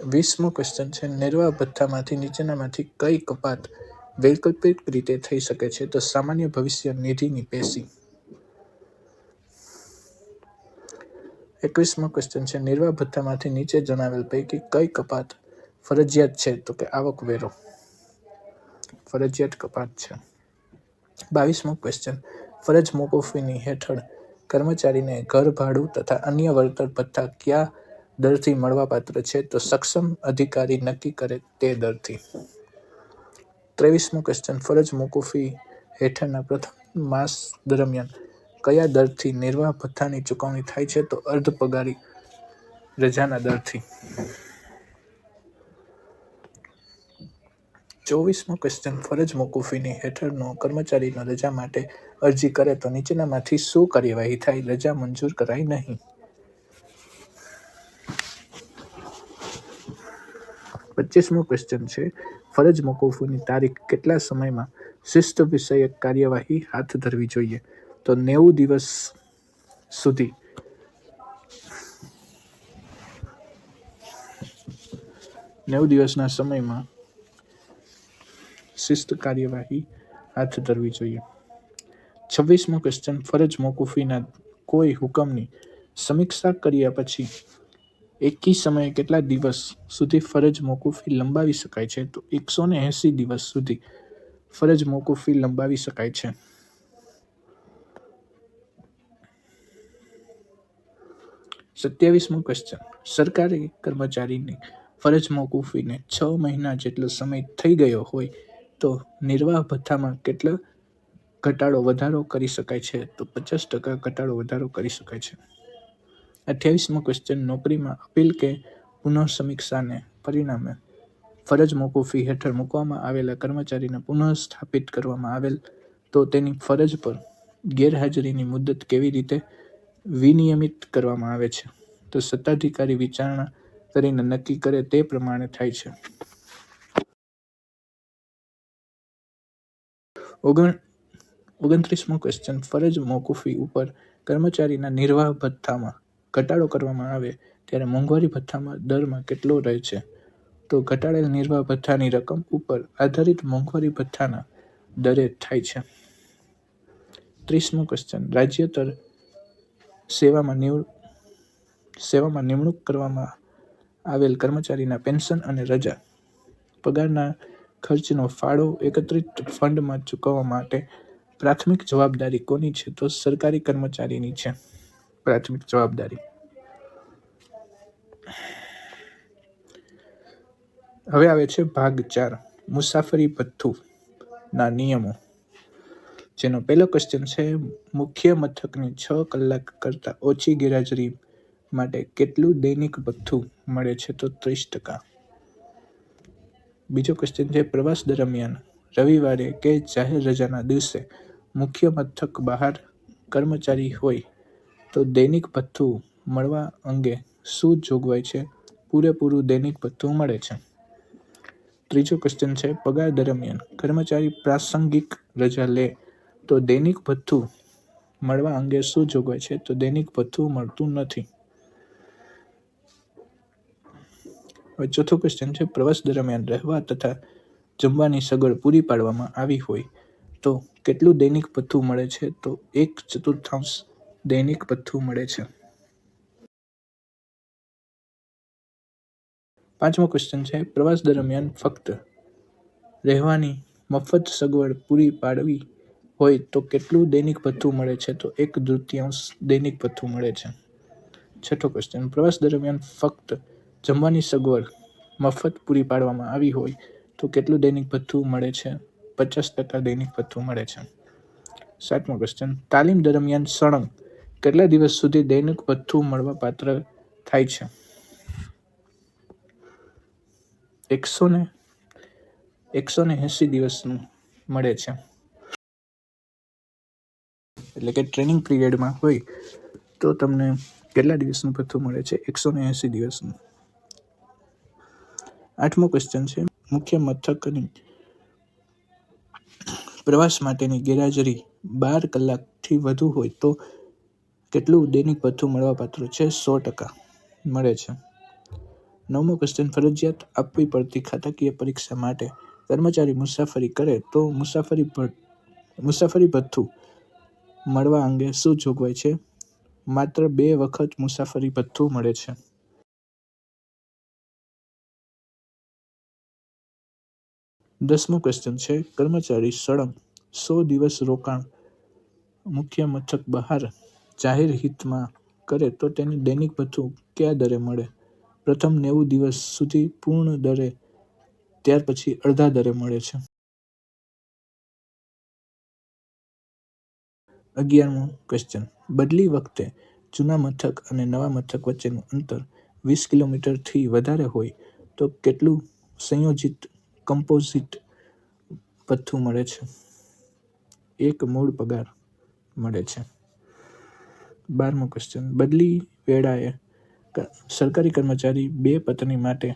20મો ક્વેશ્ચન છે નિર્વાહ ભથ્થામાંથી નીચેનામાંથી કઈ કપાત વૈકલ્પિક રીતે થઈ શકે છે? તો સામાન્ય ભવિષ્ય નિધિની પેશી. 21મો ક્વેશ્ચન છે નિર્વાહ ભથ્થામાંથી નીચે જણાવેલ પૈકી કઈ કપાત ફરજિયાત છે? તો કે આવકવેરો ફરજિયાત કપાત છે. 22મો ક્વેશ્ચન ફરજ મોકૂફીની હેઠળ કર્મચારીને ઘર ભાડું તથા અન્ય વળતર ભથ્થા કયા દરથી મળવાપાત્ર છે? તો સક્ષમ અધિકારી નક્કી કરે તે દરથી. 23મો ક્વેશ્ચન ફરજ મોકૂફી હેઠળના પ્રથમ માસ દરમિયાન કયા દરથી નિર્વાહ ભથ્થાની ચૂકવણી થાય છે? તો અર્ધ પગારી રજાના દરથી. 24મો ક્વેશ્ચન ફરજ મોકૂફીની હેઠળનો કર્મચારીનો રજા માટે અરજી કરે તો નીચેનામાંથી શું કાર્યવાહી થાય? રજા મંજૂર કરાય નહીં. 25મો ક્વેશ્ચન છે ફરજ મોકૂફીની તારીખ કેટલા સમયમાં શિસ્ત વિષયક કાર્યવાહી હાથ ધરવી જોઈએ? તો 90 દિવસ સુધી. 90 દિવસના સમયમાં શિસ્ત કાર્યવાહી હાથ ધરવી જોઈએ. 26મો ક્વેશ્ચન ફરજ મોકૂફીના કોઈ હુકમની સમીક્ષા કર્યા પછી એકી સમયે કેટલા દિવસ સુધી ફરજ મોકૂફી લંબાવી શકાય છે? તો 180 દિવસ સુધી ફરજ મોકૂફી લંબાવી શકાય છે. 27મો ક્વેશ્ચન સરકારી કર્મચારીની ફરજ મોકૂફીને 6 મહિના જેટલો સમય થઈ ગયો હોય તો નિર્વાહ ભથ્થામાં કેટલો ઘટાડો વધારો કરી શકાય છે? તો 50% ઘટાડો વધારો કરી શકાય છે. 28મો ક્વેશ્ચન નોકરીમાં અપીલ કે પુનઃ સમીક્ષાને પરિણામે ફરજ મોકૂફી હેઠળ મૂકવામાં આવેલા કર્મચારીને પુનઃ સ્થાપિત કરવામાં આવેલ તો તેની ફરજ પર ગેરહાજરીની મુદત કેવી રીતે વિનિયમિત કરવામાં આવે છે? તો સત્તાધિકારી વિચારણા કરીને નક્કી કરે તે પ્રમાણે થાય છે. 29મો ક્વેશ્ચન, ફરજ મોકૂફી ઉપર કર્મચારીના નિર્વાહ ભથ્થામાં ઘટાડો કરવામાં આવે ત્યારે મોંઘવારી ભથ્થામાં દરમાં કેટલો રહે છે? તો ઘટાડેલ નિર્વાહ ભથ્થાની રકમ ઉપર આધારિત મોંઘવારી ભથ્થાના દરે થાય છે. 30મો ક્વેશ્ચન, રાજ્યતર સેવામાં નિમણૂક કરવામાં આવેલ કર્મચારીના પેન્શન અને રજા પગારના ખર્ચનો ફાળો એકત્રિત ફંડમાં ચૂકવવા માટે પ્રાથમિક જવાબદારી કોની છે? તો સરકારી કર્મચારીની છે પ્રાથમિક જવાબદારી. હવે આવે છે ભાગ 4, મુસાફરી ભથ્થું ના નિયમો, જેનો પહેલો ક્વેશ્ચન છે, મુખ્ય મથકની 6 કલાક કરતાં ઓછી ગેરહાજરી માટે કેટલું દૈનિક ભથ્થું મળે છે? તો 30%. બીજો ક્વેશ્ચન છે, પ્રવાસ દરમિયાન રવિવારે કે જાહેર રજાના દિવસે મુખ્ય મથક બહાર કર્મચારી હોય તો દૈનિક ભથ્થું મળવા અંગે શું જોગવાઈ છે? પૂરેપૂરું દૈનિક ભથ્થું મળે છે. ત્રીજો ક્વેશ્ચન છે, પગાર દરમિયાન કર્મચારી પ્રાસંગિક રજા લે તો દૈનિક ભથ્થું મળવા અંગે શું જોગવાઈ છે? તો દૈનિક ભથ્થું મળતું નથી. હવે ચોથો ક્વેશ્ચન છે, પ્રવાસ દરમિયાન રહેવા તથા જમવાની સગવડ પૂરી પાડવામાં આવી હોય તો કેટલું દૈનિક ભથ્થું મળે છે? તો 1/4 દૈનિક ભથ્થું મળે છે. પાંચમો ક્વેશ્ચન છે, પ્રવાસ દરમિયાન ફક્ત રહેવાની મફત સગવડ પૂરી પાડવી હોય તો કેટલું દૈનિક ભથ્થું મળે છે? તો 1/3 દૈનિક ભથ્થું મળે છે. છઠ્ઠો ક્વેશ્ચન, પ્રવાસ દરમિયાન ફક્ત જમવાની સગવડ મફત પૂરી પાડવામાં આવી હોય તો કેટલું દૈનિક ભથ્થું મળે છે? 50% દૈનિક ભથ્થું મળે છે. સાતમો ક્વેશ્ચન, તાલીમ દરમિયાન સળંગ કેટલા દિવસ સુધી દૈનિક ભથ્થું મળવા પાત્ર થાય છે? 180 દિવસનું મળે છે. એટલે કે ટ્રેનિંગ પીરિયડમાં હોય તો તમને કેટલા દિવસનું ભથ્થું મળે છે? 180 દિવસનું. આઠમો ક્વેશ્ચન છે, મુખ્ય મથકની પ્રવાસ માટેની ગેરહાજરી 12 કલાકથી વધુ હોય તો કેટલું દૈનિક ભથ્થું મળવાપાત્ર છે? 100% મળે છે. નવમો ક્વેશ્ચન, ફરજિયાત આપવી પડતી ખાતાકીય પરીક્ષા માટે કર્મચારી મુસાફરી કરે તો મુસાફરી ભથ્થું મળવા અંગે શું જોગવાઈ છે? માત્ર 2 વખત મુસાફરી ભથ્થું મળે છે. 10મો ક્વેશ્ચન છે, કર્મચારી સળંગ 100 દિવસ રોકાણ મુખ્ય મથક બહાર જાહેર હિતમાં કરે તો તેને દૈનિક ભથ્થું કયા દરે મળે? પ્રથમ 90 દિવસ સુધી પૂર્ણ દરે, ત્યાર પછી અડધા દરે મળે છે. 11મો ક્વેશ્ચન, બદલી વખતે જૂના મથક અને નવા મથક વચ્ચેનું અંતર 20 કિલોમીટરથી વધારે હોય તો કેટલું સંયોજિત કમ્પોઝિટ ભથ્થું મળે છે? 1 મૂળ પગાર મળે છે. 12મો ક્વેશ્ચન, બદલી વેળાએ સરકારી કર્મચારી 2 પત્ની માટે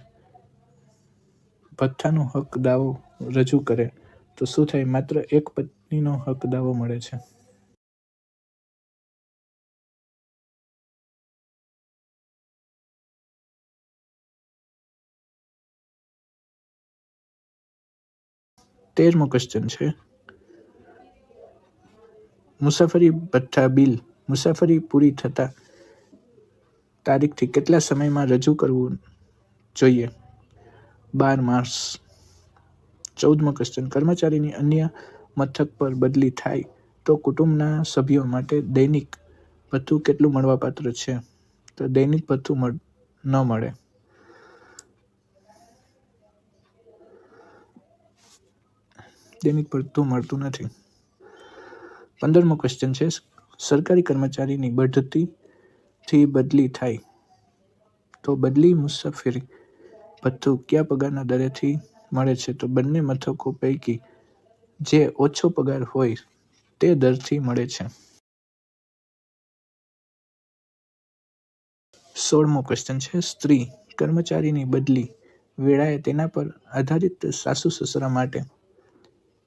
ભથ્થાનો હક દાવો રજૂ કરે તો શું થાય? માત્ર 1 પત્નીનો હક દાવો મળે છે. 13મો ક્વેશ્ચન છે, મુસાફરી ભથ્થા બિલ મુસાફરી પૂરી થતા તારીખથી કેટલા સમયમાં રજૂ કરવું જોઈએ? 12 માસ. 14મો ક્વેશ્ચન, કર્મચારીની અન્ય મથક પર બદલી થાય તો કુટુંબના સભ્યો માટે દૈનિક ભથ્થું કેટલું મળવાપાત્ર છે? તો દૈનિક ભથ્થું ન મળે. દૈનિક ભથ્થું મળતું નથી. 15મો ક્વેશ્ચન છે, સરકારી કર્મચારીની બઢતીથી બદલી થાય તો બદલી મુસાફરી ભથ્થું કયા પગારના દરેથી મળે છે? તો બંને મથકો પૈકી જે ઓછો પગાર હોય તે દરથી મળે છે. 16મો ક્વેશ્ચન છે, સ્ત્રી કર્મચારીની બદલી વેળાએ તેના પર આધારિત સાસુ સસરા માટે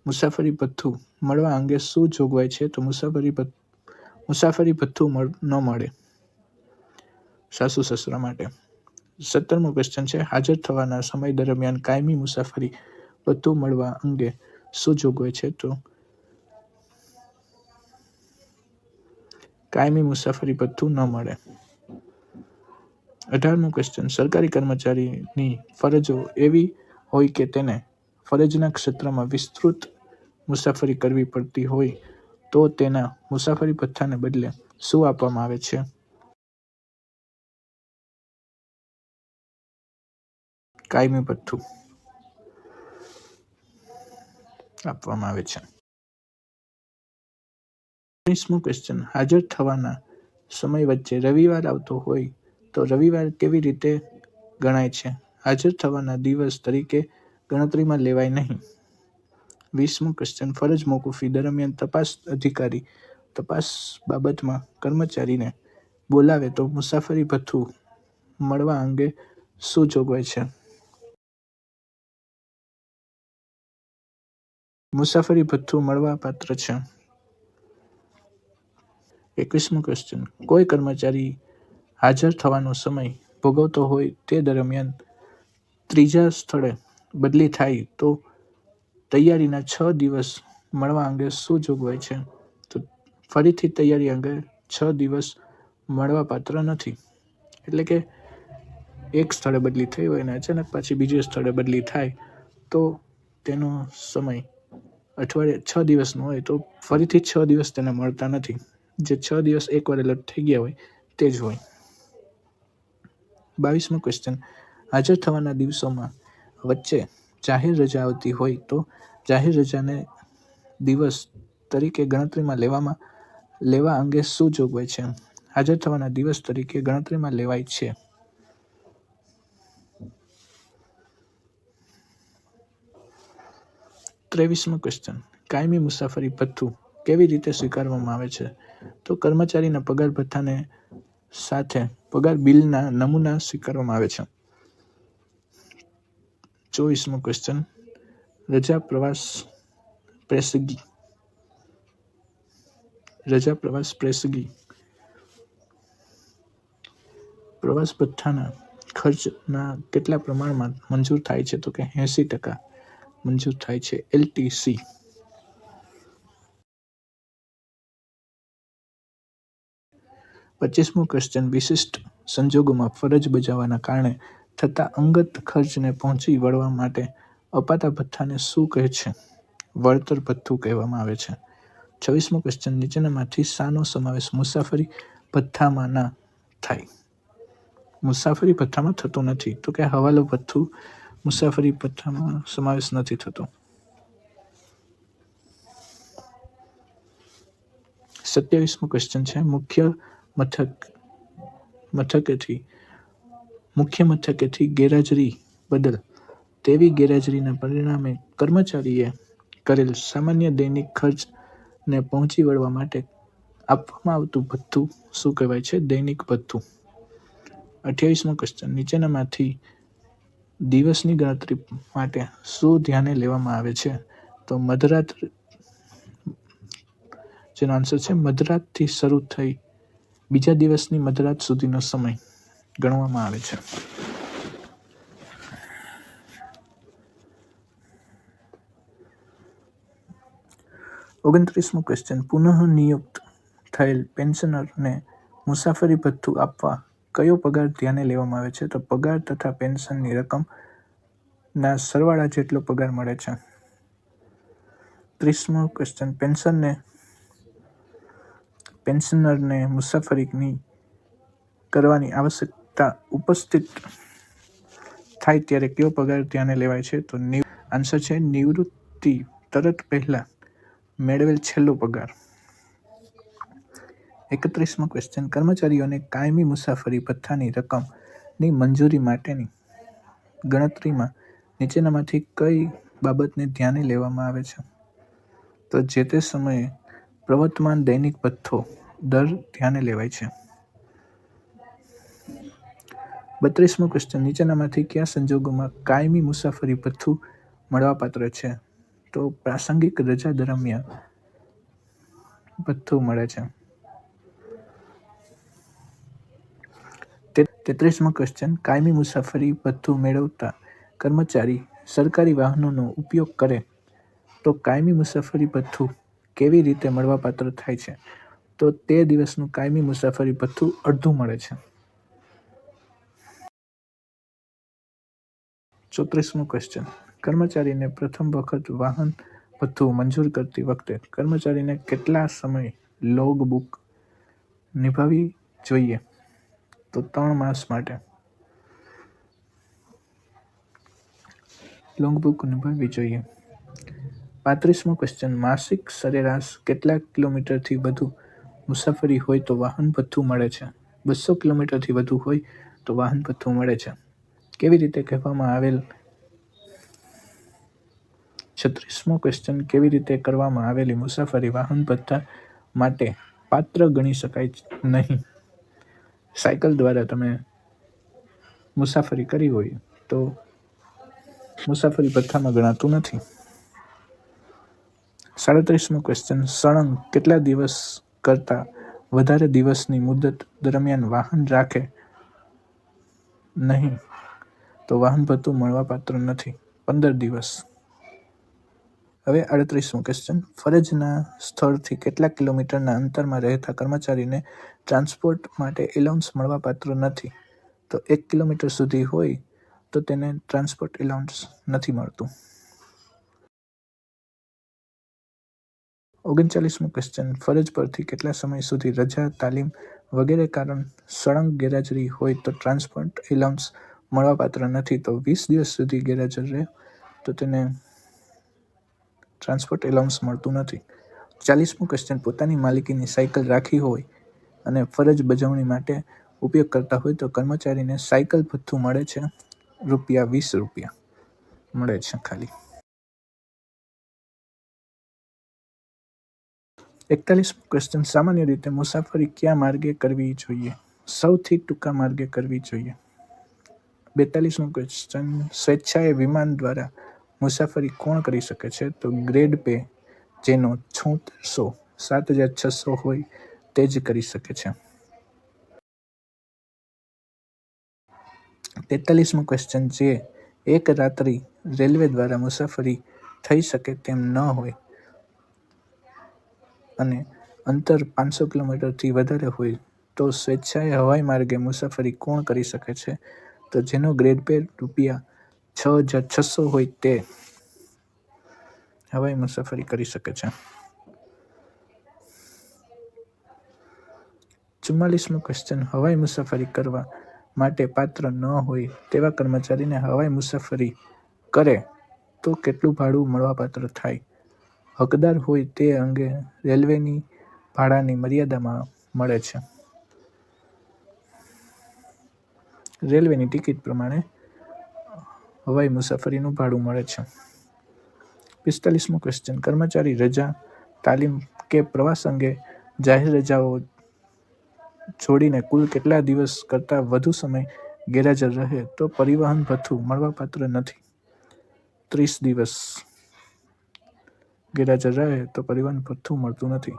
મુસાફરી ભથ્થું મળવા અંગે શું જોગવાઈ છે? તો મુસાફરી ભથ્થું ન મળે સાસુ સસરા માટે. 17મો ક્વેશ્ચન છે, હાજર થવાના સમય દરમિયાન કાયમી મુસાફરી ભથ્થું મળવા અંગે શું જોગવાઈ છે? તો કાયમી મુસાફરી ભથ્થું ન મળે. 18મો ક્વેશ્ચન, સરકારી કર્મચારીની ફરજો એવી હોય કે તેને ફરજના ક્ષેત્રમાં વિસ્તૃત મુસાફરી કરવી પડતી હોય તો તેના મુસાફરી ભથ્થાને બદલે શું આપવામાં આવે છે? કાયમી ભથ્થું આપવામાં આવે છે. 19મો ક્વેશ્ચન, હાજર થવાના સમય વચ્ચે રવિવાર આવતો હોય તો રવિવાર કેવી રીતે ગણાય છે? હાજર થવાના દિવસ તરીકે ગણતરીમાં લેવાય નહીં. 20મો ક્વેશ્ચન, ફરજ મોકૂફી દરમિયાન તપાસ અધિકારી તપાસ બાબતમાં કર્મચારીને બોલાવે તો મુસાફરી ભથ્થું મળવા અંગે શું જોગવાઈ છે? મુસાફરી ભથ્થું મળવા પાત્ર છે. 21મો ક્વેશ્ચન, કોઈ કર્મચારી હાજર થવાનો સમય ભોગવતો હોય તે દરમિયાન ત્રીજા સ્થળે બદલી થાય તો તૈયારીના 6 દિવસ મળવા અંગે શું જોગવાઈ છે? તો ફરીથી તૈયારી અંગે 6 દિવસ મળવા પાત્ર નથી. એટલે કે એક સ્થળે બદલી થઈ હોય અને અચાનક પાછી બીજે સ્થળે બદલી થાય તો તેનો સમય અઠવાડિયે 6 દિવસનો હોય તો ફરીથી 6 દિવસ તેને મળતા નથી. જે 6 દિવસ એકવાર એલર્ટ થઈ ગયા હોય તે જ હોય. 22મો ક્વેશ્ચન, હાજર થવાના દિવસોમાં વચ્ચે જાહેર રજા આવતી હોય તો જાહેર રજાને દિવસ તરીકે ગણતરીમાં લેવા અંગે શું જોગવાઈ છે? હાજર થવાના દિવસ તરીકે ગણતરીમાં લેવાય છે. 23મો ક્વેશ્ચન, કાયમી મુસાફરી ભથ્થું કેવી રીતે સ્વીકારવામાં આવે છે? તો કર્મચારીના પગાર ભથ્થાને સાથે પગાર બિલના નમૂના સ્વીકારવામાં આવે છે. 24મો ક્વેશ્ચન, રજા પ્રવાસ પ્રેસગી પ્રવાસ ભથ્થાના ખર્ચના કેટલા પ્રમાણમાં મંજૂર થાય છે? તો કે 80% મંજૂર થાય છે. LTC. 25મો ક્વેશ્ચન, વિશિષ્ટ સંજોગોમાં ફરજ બજાવવાના કારણે થતા અંગત ખર્ચને પહોંચી વળવા માટે અપાતા ભથ્થાને શું કહે છે? વળતર ભથ્થું કહેવામાં આવે છે. 26મો ક્વેશ્ચન, નીચેનામાંથી શાનો સમાવેશ મુસાફરી ભથ્થામાં ના થાય? મુસાફરી ભથ્થામાં થતું નથી. તો કે હવાલો ભથ્થું મુસાફરી ભથ્થામાં સમાવેશ નથી થતો. 27મો ક્વેશ્ચન છે, મુખ્ય મથકેથી ગેરહાજરી બદલ તેવી ગેરહાજરીના પરિણામે કર્મચારીએ કરેલ સામાન્ય દૈનિક ખર્ચને પહોંચી વળવા માટે આપવામાં આવતું ભથ્થું શું કહેવાય છે? દૈનિક ભથ્થું. 28મો ક્વેશ્ચન, નીચેનામાંથી દિવસની ગણતરી માટે શું ધ્યાને લેવામાં આવે છે? તો મધરાત, જેનો આન્સર છે મધરાતથી શરૂ થઈ બીજા દિવસની મધરાત સુધીનો સમય ગણવામાં આવે છે. ઓગણત્રીસમો ક્વેશ્ચન, પુનઃ નિયુક્ત થયેલ પેન્શનરને મુસાફરી ભથ્થું આપવા કયો પગાર ધ્યાને લેવામાં આવે છે? તો પગાર તથા પેન્શનની રકમના સરવાળા જેટલો પગાર મળે છે. 30મો ક્વેશ્ચન, પેન્શનરને મુસાફરી કરવાની આવશ્યકતા ઉપસ્થિત થાય ત્યારે કયો પગાર ધ્યાને લેવાય છે? તો આન્સર છે નિવૃત્તિ તરત પહેલા મેળવેલ છેલ્લો પગાર. 31મો ક્વેશ્ચન, કર્મચારીઓને કાયમી મુસાફરી ભથ્થાની રકમની મંજૂરી માટેની ગણતરીમાં નીચેનામાંથી કઈ બાબતને ધ્યાને લેવામાં આવે છે? તો જે તે સમયે પ્રવર્તમાન દૈનિક ભથ્થો દર ધ્યાને લેવાય છે. 32મો ક્વેશ્ચન, નીચેનામાંથી કયા સંજોગોમાં કાયમી મુસાફરી ભથ્થું મળવાપાત્ર છે? તો તો પ્રાસંગિક રજા દરમિયાન ભથ્થું મળે છે. 33મો ક્વેશ્ચન, કાયમી મુસાફરી ભથ્થું મેળવતા કર્મચારી સરકારી વાહનોનો ઉપયોગ કરે તો કાયમી મુસાફરી ભથ્થું કેવી રીતે મળવાપાત્ર થાય છે? તો તે દિવસનું કાયમી મુસાફરી ભથ્થું અડધું મળે છે. 34મો ક્વેશ્ચન, કર્મચારીને પ્રથમ વખત વાહન ભથ્થું મંજૂર કરતી વખતે કર્મચારીને કેટલા સમય લોગ બુક નિભાવવી જોઈએ? તો 3 માસ માટે લોગ બુક નિભાવવી જોઈએ. 35મો ક્વેશ્ચન, માસિક સરેરાશ કેટલા કિલોમીટરથી વધુ મુસાફરી હોય તો વાહન ભથ્થું મળે છે? 200 કિલોમીટરથી વધુ હોય તો વાહન ભથ્થું મળે છે. કેવી રીતે કહેવામાં આવેલ? 36મો ક્વેશ્ચન, કેવી રીતે કરવામાં આવેલી મુસાફરી વાહન ભથ્થા માટે પાત્ર ગણી શકાય નહીં? સાયકલ દ્વારા તમે મુસાફરી કરી હોય તો મુસાફરી ભથ્થામાં ગણાતું નથી. 37મો ક્વેશ્ચન, સળંગ કેટલા દિવસ કરતાં વધારે દિવસની મુદત દરમિયાન વાહન રાખે નહીં તો વાહન ભથ્થું મળવાપાત્ર નથી? 15 દિવસ. હવે 38મો ક્વેશ્ચન, ફરજના સ્થળથી કેટલા કિલોમીટરના અંતરમાં રહેતા કર્મચારીને ટ્રાન્સપોર્ટ માટે એલાઉન્સ મળવાપાત્ર નથી? તો 1 કિલોમીટર સુધી હોય તો તેને ટ્રાન્સપોર્ટ એલાઉન્સ નથી મળતું. 39મો ક્વેશ્ચન, ફરજ પરથી કેટલા સમય સુધી રજા, તાલીમ વગેરે કારણ સળંગ ગેરહાજરી હોય તો ટ્રાન્સપોર્ટ એલાઉન્સ મળવાપાત્ર નથી? તો 20 દિવસ સુધી ગેરહાજર રહે તો તેને ટ્રાન્સપોર્ટ એલાઉન્સ મળતું નથી. 40મો ક્વેશ્ચન, પોતાની માલિકીની સાયકલ રાખી હોય અને ફરજ બજાવણી માટે ઉપયોગ કરતા હોય તો કર્મચારીને સાયકલ ભથ્થું મળે છે ₹20 મળે છે ખાલી. 41મો ક્વેશ્ચન, સામાન્ય રીતે મુસાફરી કયા માર્ગે કરવી જોઈએ? સૌથી ટૂંકા માર્ગે કરવી જોઈએ. 42મો ક્વેશ્ચન, સ્વેચ્છાએ વિમાન દ્વારા મુસાફરી કોણ કરી શકે છે? તો ગ્રેડ પે જેનો 7600 હોય તે જ કરી શકે છે. 43મો ક્વેશ્ચન, જે એક રાત્રિ રેલવે દ્વારા મુસાફરી થઈ શકે તેમ ન હોય અને અંતર 500 કિલોમીટરથી વધારે હોય તો સ્વેચ્છાએ હવાઈ માર્ગે મુસાફરી કોણ કરી શકે છે? તો જેનો ગ્રેડ પે ₹6600 હોય તે હવાઈ મુસાફરી કરી શકે છે. 44મો ક્વેશ્ચન, હવાઈ મુસાફરી કરવા માટે પાત્ર ન હોય તેવા કર્મચારીને હવાઈ મુસાફરી કરે તો કેટલું ભાડું મળવાપાત્ર થાય? હકદાર હોય તે અંગે રેલવેની ભાડાની મર્યાદામાં મળે છે. રેલવેની ટિકિટ પ્રમાણે હવાઈ મુસાફરીનું ભાડું મળે છે. 45મો ક્વેશ્ચન, કર્મચારી રજા, તાલીમ કે પ્રવાસ અંગે જાહેર રજાઓ જોડીને કુલ કેટલા દિવસ કરતાં વધુ સમય ગેરહાજર રહે તો પરિવહન ભથ્થું મળવાપાત્ર નથી? 30 દિવસ ગેરહાજર રહે તો પરિવહન ભથ્થું મળતું નથી.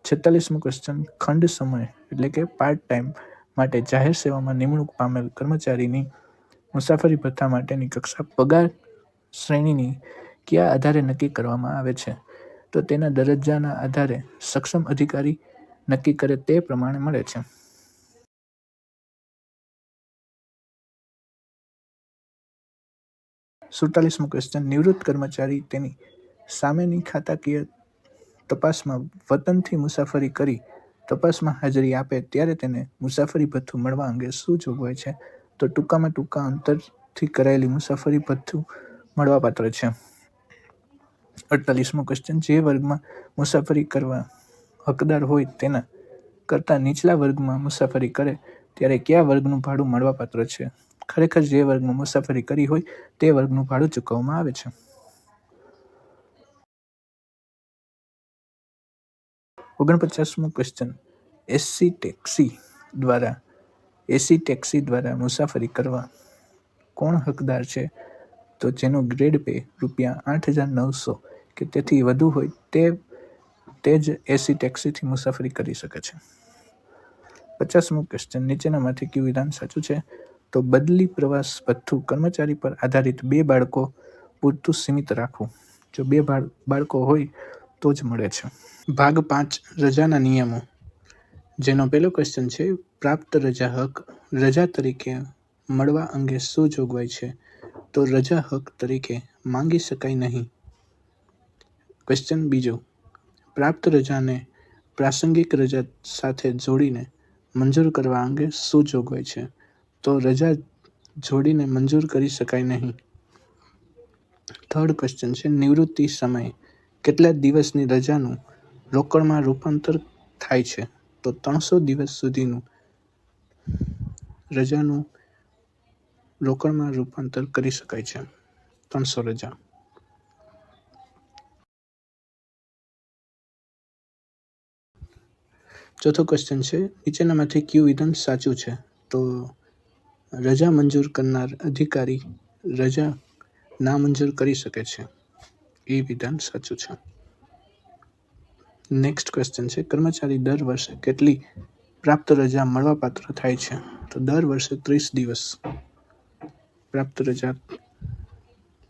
46મો ક્વેશ્ચન, ખંડ સમય એટલે કે પાર્ટ ટાઈમ માટે જાહેર સેવામાં નિમણૂક પામેલ કર્મચારીની મુસાફરી ભથ્થા માટેની કક્ષા પગાર શ્રેણીની કયા આધારે નક્કી કરવામાં આવે છે? તો તેના દરજ્જાના આધારે સક્ષમ અધિકારી નક્કી કરે તે પ્રમાણે મળે છે. 47મો ક્વેશ્ચન, નિવૃત્ત કર્મચારી તેની સામેની ખાતાકીય તપાસમાં વતનથી મુસાફરી કરી તપાસમાં હાજરી આપે ત્યારે તેને મુસાફરી ભથ્થું મળવા અંગે શું જોગવાઈ છે? તો ટૂંકામાં ટૂંકા અંતરથી કરાયેલી મુસાફરી ભથ્થું મળવાપાત્ર છે. 48મો ક્વેશ્ચન, જે વર્ગમાં મુસાફરી કરવા હકદાર હોય તેના કરતાં નીચલા વર્ગમાં મુસાફરી કરે ત્યારે કયા વર્ગનું ભાડું મળવાપાત્ર છે? ખરેખર જે વર્ગમાં મુસાફરી કરી હોય તે વર્ગનું ભાડું ચૂકવવામાં આવે છે. 49મો ક્વેશ્ચન, એસી ટેક્સી દ્વારા મુસાફરી કરવા કોણ હકદાર છે? તો જેનો ગ્રેડ પે ₹8,900 કે તેથી વધુ હોય તે જ એસી ટેક્સીથી મુસાફરી કરી શકે છે. 50મો ક્વેશ્ચન, નીચેનામાંથી કયું વિધાન સાચું છે? તો બદલી પ્રવાસ ભથ્થું કર્મચારી પર આધારિત 2 બાળકો પૂરતું સીમિત રાખવું. જો 2 બાળકો હોય તો જ મળે છે. ભાગ 5, રજાના નિયમો, જેનો પહેલો ક્વેશ્ચન છે, પ્રાપ્ત રજા હક. રજા તરીકે મળવા અંગે શું જોગવાઈ છે? તો રજા હક તરીકે માંગી શકાય નહીં. ક્વેશ્ચન બીજો, પ્રાપ્ત રજાને પ્રાસંગિક રજા સાથે જોડીને મંજૂર કરવા અંગે શું જોગવાઈ છે? તો રજા જોડીને મંજૂર કરી શકાય નહીં. થર્ડ ક્વેશ્ચન છે, નિવૃત્તિ સમયે કેટલા દિવસની રજાનું રોકડમાં રૂપાંતર થાય છે? તો 300 દિવસ સુધીનું રજાનું રોકડમાં રૂપાંતર કરી શકાય છે. 300 રજા. ચોથો ક્વેશ્ચન છે, નીચેનામાંથી કયું વિધાન સાચું છે? તો રજા મંજૂર કરનાર અધિકારી રજા નામંજૂર કરી શકે છે. એ વિધાન સાચું છે. નેક્સ્ટ ક્વેશ્ચન છે, કર્મચારી દર વર્ષે કેટલી પ્રાપ્ત રજા મળવાપાત્ર થાય છે? તો દર વર્ષે 30 દિવસ પ્રાપ્ત રજા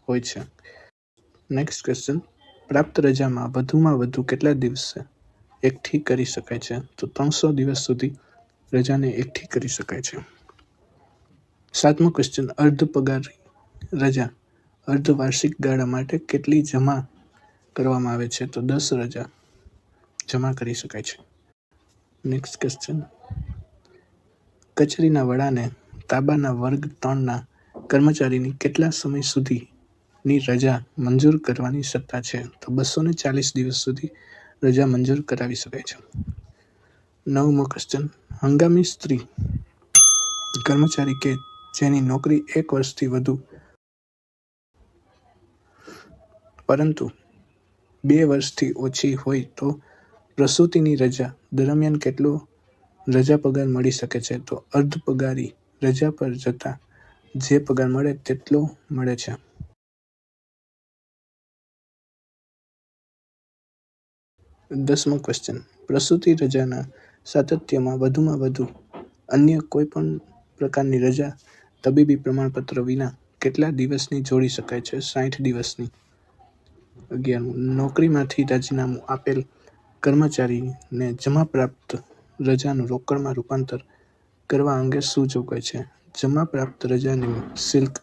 હોય છે. નેક્સ્ટ ક્વેશ્ચન, પ્રાપ્ત રજામાં વધુમાં વધુ કેટલા દિવસે એકઠી કરી શકાય છે? તો 300 દિવસ સુધી રજાને એકઠી કરી શકાય છે. 7મો ક્વેશ્ચન, અર્ધ પગારી રજા અર્ધવાર્ષિક ગાળા માટે કેટલી જમા કરવામાં આવે છે? તો 10 રજા જમા કરી શકાય છે. નેક્સ્ટ ક્વેશ્ચન, કચેરીના વડાને તાબાના વર્ગ 3ના કર્મચારીની કેટલા સમય સુધીની રજા મંજૂર કરવાની સત્તા છે? તો 240 દિવસ સુધી રજા મંજૂર કરાવી શકાય છે. 9મો ક્વેશ્ચન, હંગામી સ્ત્રી કર્મચારી કે જેની નોકરી 1 વર્ષથી વધુ પરંતુ 2 વર્ષથી ઓછી હોય તો પ્રસૂતિની રજા દરમિયાન કેટલો રજા પગાર મળી શકે છે? તો અર્ધ પગારી રજા પર જતા જે પગાર મળે તેટલો મળે છે. 10મો ક્વેશ્ચન, પ્રસૂતિ રજાના સાતત્યમાં વધુમાં વધુ અન્ય કોઈપણ પ્રકારની રજા તબીબી પ્રમાણપત્ર વિના કેટલા દિવસની જોડી શકાય છે? 60 દિવસની. 11મું, નોકરીમાંથી રાજીનામું આપેલ કર્મચારીને જમા પ્રાપ્ત રજાનું રોકડમાં રૂપાંતર કરવા અંગે શું જોગવાઈ છે? જમા પ્રાપ્ત રજાની શુલ્ક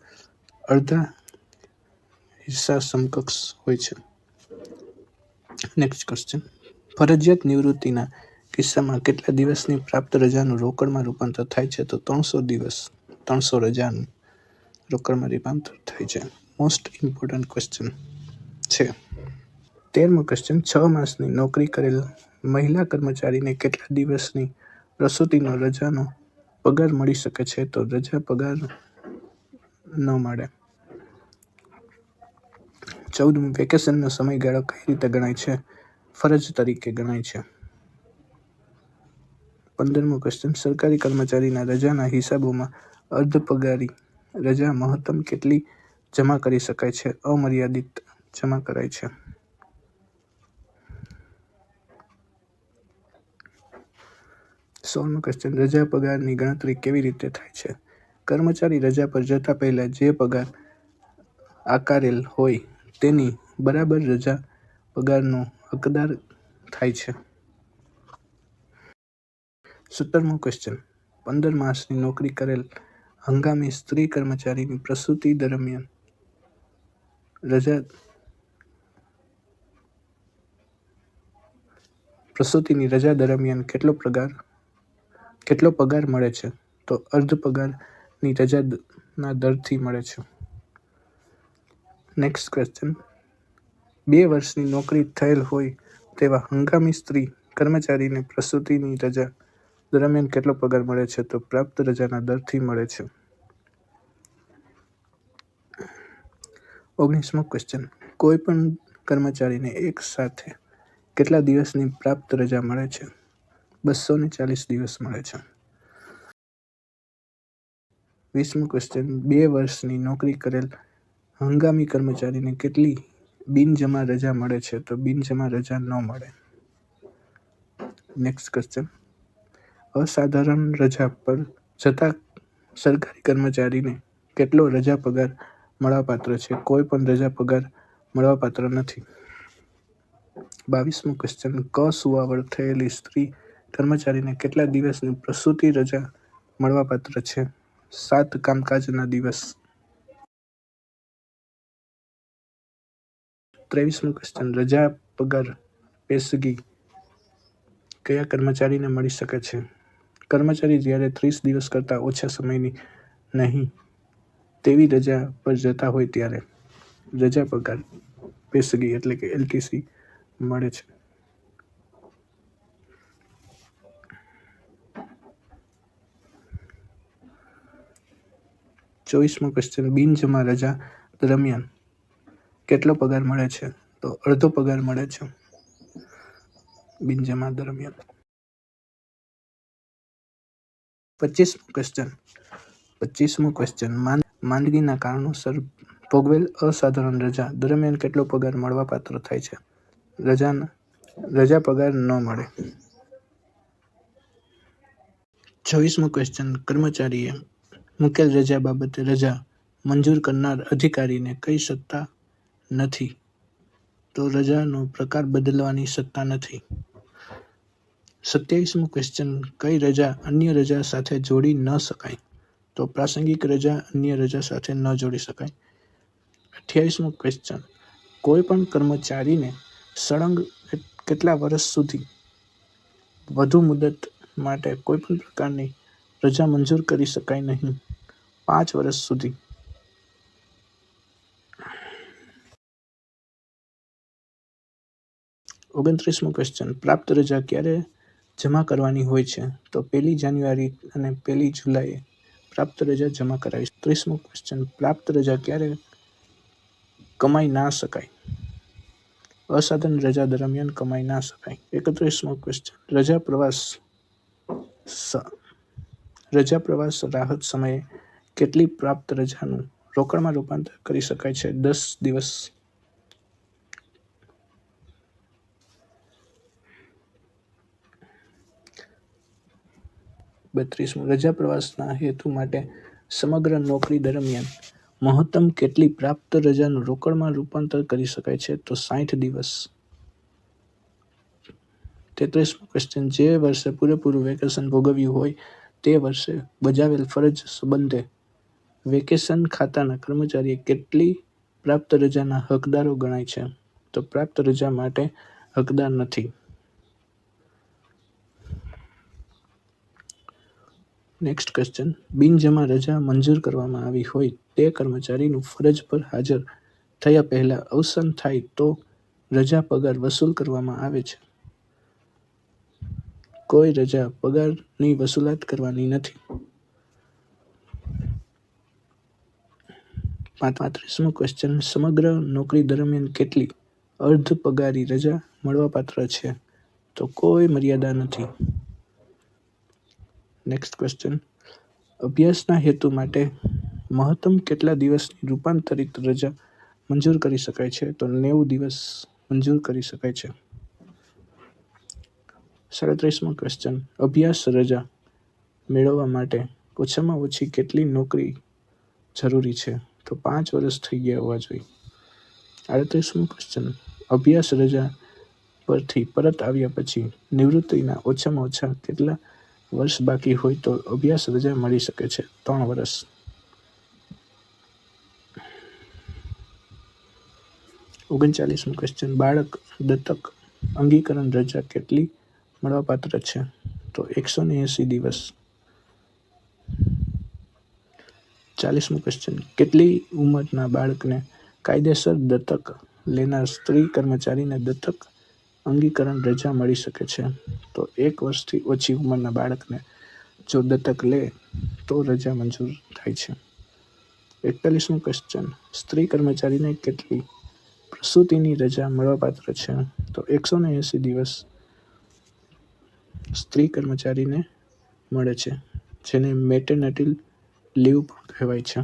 અડધા હિસ્સા સમકક્ષ હોય છે. નેક્સ્ટ ક્વેશ્ચન, ફરજિયાત નિવૃત્તિના કિસ્સામાં કેટલા દિવસની પ્રાપ્ત રજાનું રોકડમાં રૂપાંતર થાય છે? તો 300 દિવસ 300 રજાનું રોકડમાં રૂપાંતર થાય છે. મોસ્ટ ઇમ્પોર્ટન્ટ ક્વેશ્ચન છે. 13મો ક્વેશ્ચન, 6 માસની નોકરી કરેલ મહિલા કર્મચારીને કેટલા દિવસની પ્રસૂતિનો રજાનો પગાર મળી શકે છે? તો રજા પગાર ન મળે. 14મું, વેકેશનનો સમયગાળો કઈ રીતે ગણાય છે? ફરજ તરીકે ગણાય છે. 15મો ક્વેશ્ચન, સરકારી કર્મચારીના રજાના હિસાબોમાં અર્ધ પગારી રજા મહત્તમ કેટલી જમા કરી શકાય છે? અમર્યાદિત જમા કરાય છે. 16મો ક્વેશ્ચન, રજા પગારની ગણતરી કેવી રીતે થાય છે? કર્મચારી રજા પર જતા પહેલા જે પગાર આકારેલ હોય તેની બરાબર રજા પગારનો હકદાર થાય છે. 17મો ક્વેશ્ચન, 15 માસની નોકરી કરેલ હંગામી સ્ત્રી કર્મચારીની પ્રસૂતિની રજા દરમિયાન કેટલો પગાર મળે છે? તો અર્ધ પગારની રજાના દરથી મળે છે. નેક્સ્ટ ક્વેશ્ચન, 2 વર્ષની નોકરી થયેલ હોય તેવા હંગામી સ્ત્રી કર્મચારીને પ્રસૂતિની રજા દરમિયાન કેટલો પગાર મળે છે? તો પ્રાપ્ત રજાના દરથી મળે છે. 19મો ક્વેશ્ચન, કોઈ પણ કર્મચારીને એક સાથે કેટલા દિવસની પ્રાપ્ત રજા મળે છે? 240 દિવસ મળે છે. 20મો ક્વેશ્ચન, 2 વર્ષની નોકરી કરેલ હંગામી કર્મચારીને કેટલી બિનજમા રજા મળે છે તો બિનજમા રજા ન મળે. નેક્સ્ટ ક્વેશ્ચન, અસાધારણ રજા પર જતા સરકારી કર્મચારીને કેટલો રજા પગાર મળવાપાત્ર છે? કોઈ પણ રજા પગાર મળવાપાત્ર નથી. 22મો ક્વેશ્ચન, સુવાવડ થયેલી સ્ત્રી કર્મચારીને કેટલા દિવસની પ્રસૂતિ રજા મળવાપાત્ર છે? 7 કામકાજના દિવસ. 23મો ક્વેશ્ચન, રજા પગાર પેશગી કયા કર્મચારીને મળી શકે છે? કર્મચારી જ્યારે 30 દિવસ કરતાં ઓછા સમયની નહીં તેવી રજા પર જતા હોય ત્યારે રજા પગાર પેશગી એટલે કે LTC મળે છે. 24મો ક્વેશ્ચન, બિનજમા રજા દરમિયાન કેટલો પગાર મળે છે? તો અડધો પગાર મળે છે બિનજમા દરમિયાન. 25મો ક્વેશ્ચન, માંદગીના કારણોસર ભોગવેલ અસાધારણ રજા દરમિયાન કેટલો પગાર મળવાપાત્ર થાય છે? રજા પગાર ન મળે. 26મો ક્વેશ્ચન, કર્મચારીએ મૂકેલ રજા બાબતે રજા મંજૂર કરનાર અધિકારીને કઈ સત્તા નથી? તો રજાનો પ્રકાર બદલવાની સત્તા નથી. 27મો ક્વેશ્ચન, કઈ રજા અન્ય રજા સાથે જોડી ન શકાય? તો પ્રાસંગિક રજા અન્ય રજા સાથે ન જોડી શકાય. 28મો ક્વેશ્ચન, કોઈ પણ કર્મચારીને સળંગ કેટલા વર્ષ સુધી વધુ મુદત માટે કોઈ પણ પ્રકારની રજા મંજૂર કરી શકાય નહીં? 5 વર્ષ સુધી. 29મો ક્વેશ્ચન, પ્રાપ્ત રજા ક્યારે જમા કરવાની હોય છે? તો 1 જાન્યુઆરી અને 1 જુલાઈએ પ્રાપ્ત રજા જમા કરાવી. 30મો ક્વેશ્ચન, પ્રાપ્ત રજા ક્યારે કમાઈ ના શકાય? અસાધારણ રજા દરમિયાન કમાઈ ના શકાય. 31મો ક્વેશ્ચન, રજા પ્રવાસ રાહત સમયે કેટલી પ્રાપ્ત રજાનું રોકડમાં રૂપાંતર કરી શકાય છે? 10 દિવસ. 32મો, રજા પ્રવાસના હેતુ માટે સમગ્ર નોકરી દરમિયાન મહત્તમ કેટલી પ્રાપ્ત રજાનું રોકડમાં રૂપાંતર કરી શકાય છે? તો 60 દિવસ. 33મો ક્વેશ્ચન, જે વર્ષે પૂરેપૂરું વેકેશન ભોગવ્યું હોય તે વર્ષે બજાવેલ ફરજ સંબંધે વેકેશન ખાતાના કર્મચારી કેટલી પ્રાપ્ત રજાના હકદારો ગણાય છે? તો પ્રાપ્ત રજા માટે હકદાર નથી. નેક્સ્ટ ક્વેશ્ચન, બિનજમા રજા મંજૂર કરવામાં આવી હોય તે કર્મચારીનું ફરજ પર હાજર થયા પહેલા અવસાન થાય તો રજા પગાર વસૂલ કરવામાં આવે છે? કોઈ રજા પગારની વસૂલાત કરવાની નથી. 35મો ક્વેશ્ચન, સમગ્ર નોકરી દરમિયાન કેટલી અર્ધ પગારી રજા મળવાપાત્ર છે? તો કોઈ મર્યાદા નથી. નેક્સ્ટ ક્વેશ્ચન, અભ્યાસના હેતુ માટે મહત્તમ કેટલા દિવસની રૂપાંતરિત રજા મંજૂર કરી શકાય છે? તો 90 દિવસ મંજૂર કરી શકાય છે. 37મો ક્વેશ્ચન, અભ્યાસ રજા મેળવવા માટે ઓછામાં ઓછી કેટલી નોકરી જરૂરી છે? તો 5 વર્ષ થઈ ગયા હોવા જોઈએ. 38મો ક્વેશ્ચન, અભ્યાસ રજા પરથી પરત આવ્યા પછી નિવૃત્તિના ઓછામાં ઓછા કેટલા વર્ષ બાકી હોય તો અભ્યાસ રજા મળી શકે છે? 3 વર્ષ. 39મો ક્વેશ્ચન, બાળક દત્તક અંગીકરણ રજા કેટલી મળવાપાત્ર છે? તો 180 દિવસ. 40મો ક્વેશ્ચન, કેટલી ઉંમરના બાળકને કાયદેસર દત્તક લેનાર સ્ત્રી કર્મચારીને દત્તક અંગીકરણ રજા મળી શકે છે? તો 1 વર્ષથી ઓછી ઉંમરના બાળકને જો દત્તક લે તો રજા મંજૂર થાય છે. 41મો ક્વેશ્ચન, સ્ત્રી કર્મચારીને કેટલી પ્રસૂતિની રજા મળવાપાત્ર છે? તો 180 દિવસ સ્ત્રી કર્મચારીને મળે છે, જેને મેટર્નિટી લીવ પણ કહેવાય છે.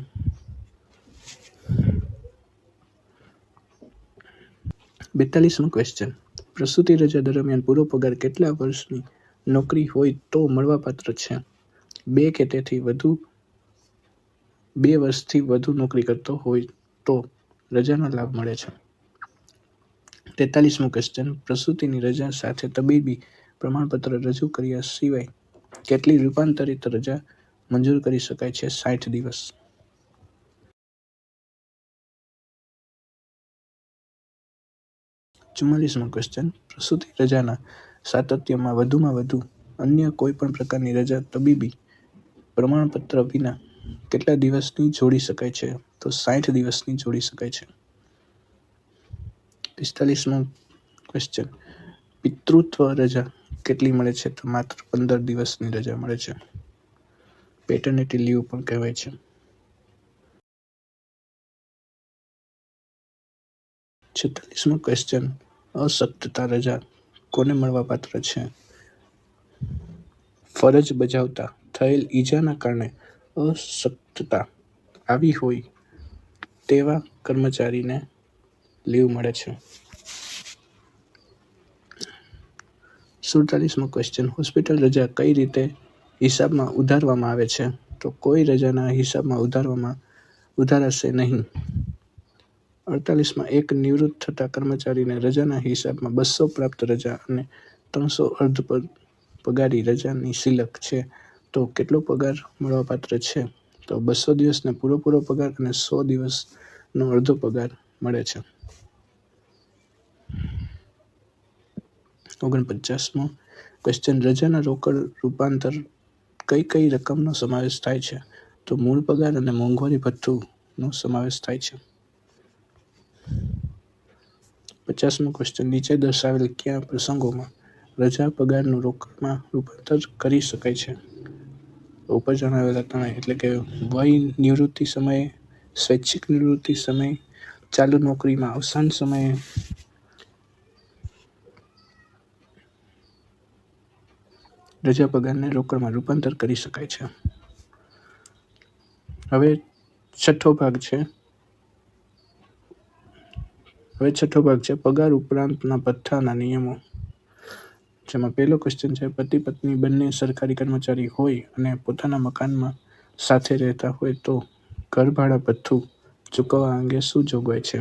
42મો ક્વેશ્ચન. પ્રસૂતિ રજા દરમિયાન પૂરો પગાર કેટલા વર્ષની નોકરી હોય તો મળવાપાત્ર છે? 2 કે તેથી વધુ 2 વર્ષથી વધુ નોકરી કરતો હોય તો રજાનો લાભ મળે છે. 43મો ક્વેશ્ચન. પ્રસૂતિની રજા સાથે તબીબી પ્રમાણપત્ર રજૂ કર્યા સિવાય કેટલી રૂપાંતરિત રજા મંજૂર કરી શકાય છે? 60 દિવસ. 44મો ક્વેશ્ચન. પ્રસૂતિ રજાના સાતત્યમાં વધુમાં વધુ અન્ય કોઈ પણ પ્રકારની રજા તબીબી પ્રમાણપત્ર વિના કેટલા દિવસની જોડી શકાય છે? તો 60 દિવસની જોડી શકાય છે. 45મો ક્વેશ્ચન. પિતૃત્વ રજા કેટલી મળે છે? તો માત્ર 15 દિવસની રજા મળે છે. પેટર્નિટી લીવ પણ કહેવાય છે. 46મો ક્વેશ્ચન. અશક્તતા રજા કોને મળવાપાત્ર છે? ફરજ બજાવતા થયેલ ઈજાના કારણે અશક્તતા આવી હોય તેવા કર્મચારીને લીવ મળે છે. 47મો ક્વેશ્ચન. હોસ્પિટલ રજા કઈ રીતે હિસાબમાં ઉધારવામાં આવે છે? તો કોઈ રજાના હિસાબમાં ઉધારાશે નહીં. 48માં એક નિવૃત્ત થતા કર્મચારીને રજાના હિસાબમાં 200 પ્રાપ્ત રજા અને 300 અર્ધ પગારી રજાની સિલક છે તો કેટલો પગાર મળવાપાત્ર છે? તો 200 દિવસનો પૂરો પગાર અને 100 દિવસનો અડધો પગાર મળે છે. 49મો ક્વેશ્ચન. રજાના રોકડ રૂપાંતર કઈ રકમનો સમાવેશ થાય છે? તો મૂળ પગાર અને મોંઘવારી ભથ્થુંનો સમાવેશ થાય છે. 50મો ક્વેશ્ચન. નીચે દર્શાવેલ કયા પ્રસંગોમાં રજા પગારનું રોકડમાં રૂપાંતર કરી શકાય છે? ઉપર જણાવેલા ત્રણે એટલે કે વય નિવૃત્તિ સમયે, સ્વૈચ્છિક નિવૃત્તિ સમયે, ચાલુ નોકરીમાં અવસાન સમયે રજા પગારને રોકડમાં રૂપાંતર કરી શકાય છે. હવે છઠ્ઠો ભાગ છે પગાર ઉપરાંતના ભથ્થાના નિયમો. જેમાં પહેલો ક્વેશ્ચન છે પતિ પત્ની બંને સરકારી કર્મચારી હોય અને પોતાના મકાનમાં સાથે રહેતા હોય તો ઘર ભાડા ભથ્થું ચૂકવવા અંગે શું જોગવાઈ છે?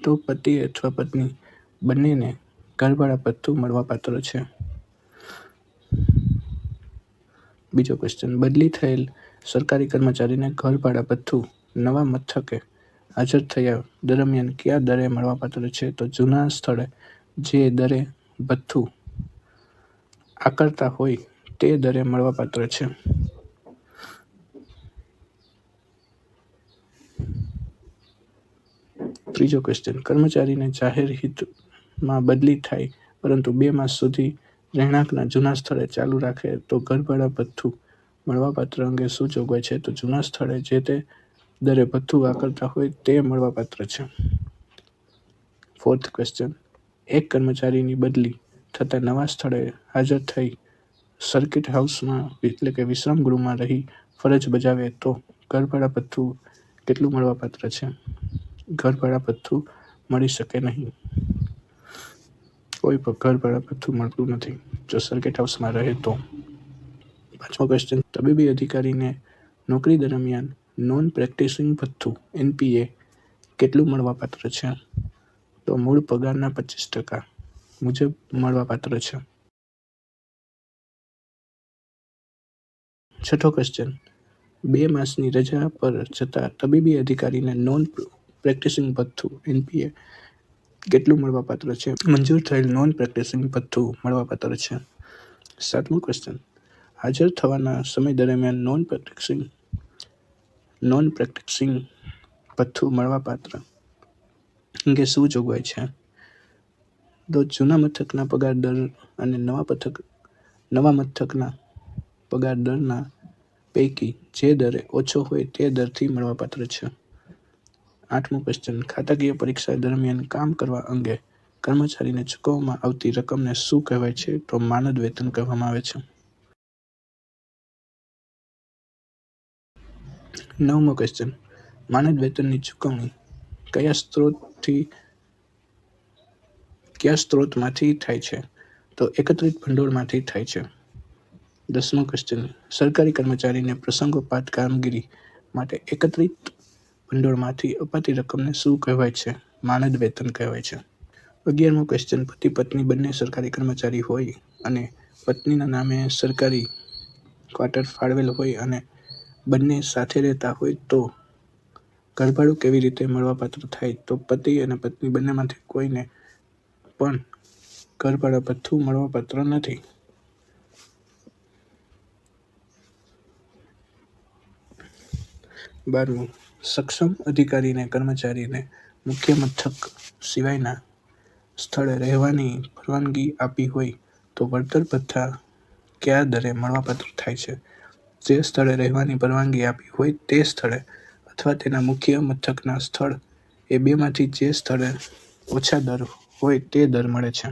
તો પતિ અથવા પત્ની બંનેને ઘર ભાડા ભથ્થું મળવાપાત્ર છે. બીજો ક્વેશ્ચન. બદલી થયેલ સરકારી કર્મચારીને ઘર ભાડા ભથ્થું નવા મથકે હાજર થયા દરમિયાન કયા દરે મળવાપાત્ર છે? તો જૂના સ્થળે જે દરે ભથ્થું આકારતા હોય તે દરે મળવાપાત્ર છે. ત્રીજો ક્વેશ્ચન. કર્મચારીને જાહેર હિતમાં બદલી થાય પરંતુ 2 માસ સુધી રહેણાંકના જૂના સ્થળે ચાલુ રાખે તો ઘર ભાડા ભથ્થું મળવાપાત્ર અંગે શું જોગવાઈ છે? તો જૂના સ્થળે જે તે દરે ભથ્થું આકારતા હોય તે મળવાપાત્ર છે. Fourth question. એક કર્મચારીની બદલી થતાં નવા સ્થળે હાજર થઈ સર્કિટ હાઉસમાં એટલે કે વિશ્રામ ગૃહમાં રહી ફરજ બજાવે તો ઘર ભાડા ભથ્થું કેટલું મળવાપાત્ર છે? ઘર ભાડા ભથ્થું મળી શકે નહીં. કોઈ પણ ઘર ભાડા ભથ્થું મળતું નથી જો સર્કિટ હાઉસમાં રહે તો. પાંચમો ક્વેશ્ચન. તબીબી અધિકારીને નોકરી દરમિયાન નોન પ્રેક્ટિસિંગ ભથ્થું NPA કેટલું મળવાપાત્ર છે? તો મૂળ પગારના 25% મુજબ મળવાપાત્ર છે. છઠ્ઠો ક્વેશ્ચન. 2 માસની રજા પર જતા તબીબી અધિકારીને નોન પ્રેક્ટિસિંગ ભથ્થું NPA કેટલું મળવાપાત્ર છે? મંજૂર થયેલ નોન પ્રેક્ટિસિંગ ભથ્થું મળવાપાત્ર છે. સાતમો ક્વેશ્ચન. હાજર થવાના સમય દરમિયાન નોન પ્રેક્ટિસિંગ ભથ્થું મળવાપાત્ર અંગે શું જોગવાઈ છે? તો જૂના મથકના પગાર દર અને નવા મથકના પગાર દરના પૈકી જે દરે ઓછો હોય તે દરથી મળવાપાત્ર છે. આઠમો ક્વેશ્ચન. ખાતાકીય પરીક્ષા દરમિયાન કામ કરવા અંગે કર્મચારીને ચૂકવવામાં આવતી રકમને શું કહેવાય છે? તો માનદ વેતન કહેવામાં આવે છે. નવમો ક્વેશ્ચન. માનદ વેતનની ચૂકવણી કયા સ્ત્રોતમાંથી થાય છે? તો એકત્રિત ભંડોળમાંથી થાય છે. 10મો ક્વેશ્ચન, સરકારી કર્મચારીને પ્રસંગોપાત કામગીરી માટે એકત્રિત ભંડોળમાંથી અપાતી રકમને શું કહેવાય છે? માનદ વેતન કહેવાય છે. 11મો ક્વેશ્ચન, પતિ પત્ની બંને સરકારી કર્મચારી હોય અને પત્નીના નામે સરકારી ક્વાર્ટર ફાળવેલ હોય અને બંને સાથે રહેતા હોય તો ઘરભાડું કેવી રીતે મળવાપાત્ર થાય? તો પતિ અને પત્ની બંનેમાંથી કોઈને પણ ઘરભાડા ભથ્થું મળવાપાત્ર નથી. 12મું, સક્ષમ અધિકારીને કર્મચારીને મુખ્ય મથક સિવાયના સ્થળે રહેવાની પરવાનગી આપી હોય તો વળતર ભથ્થા કયા દરે મળવાપાત્ર થાય છે? જે સ્થળે રહેવાની પરવાનગી આપી હોય તે સ્થળે અથવા તેના મુખ્ય મથકના સ્થળ એ બેમાંથી જે સ્થળે ઓછા દર હોય તે દર મળે છે.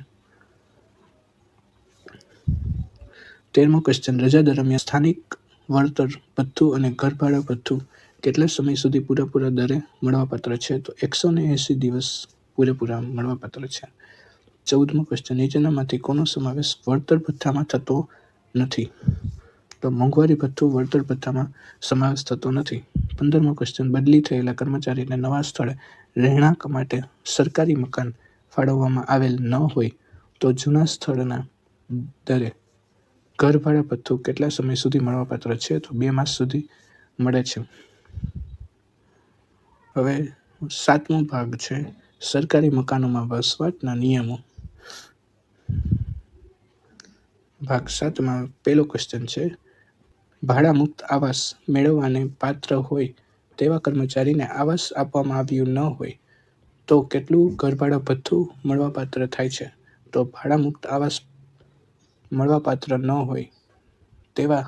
13મો ક્વેશ્ચન, રજા દરમિયાન સ્થાનિક વળતર ભથ્થું અને ઘરભાડા ભથ્થું કેટલા સમય સુધી પૂરેપૂરા દરે મળવાપાત્ર છે? તો 180 દિવસ પૂરેપૂરા મળવાપાત્ર છે. 14મો ક્વેશ્ચન, નીચેનામાંથી કોનો સમાવેશ વળતર ભથ્થામાં થતો નથી? તો મોંઘવારી ભથ્થું વળતર ભથ્થામાં સમાવેશ થતો નથી. 15મો ક્વેશ્ચન, બદલી થયેલા કર્મચારીને નવા સ્થળે રહેણાંક માટે સરકારી મકાન ફાળવવામાં આવેલ ન હોય તો જૂના સ્થળના દરે ઘરભાડા ભથ્થું કેટલા સમય સુધી મળવાપાત્ર છે? તો 2 માસ સુધી મળે છે. હવે 7મો ભાગ છે સરકારી મકાનોમાં વસવાટના નિયમો. ભાગ 7માં પહેલો ક્વેશ્ચન છે, ભાડા મુક્ત આવાસ મેળવવાને પાત્ર હોય તેવા કર્મચારીને આવાસ આપવામાં આવ્યું ન હોય તો કેટલું ઘરભાડા ભથ્થું મળવાપાત્ર થાય છે? તો ભાડા મુક્ત આવાસ મળવાપાત્ર ન હોય તેવા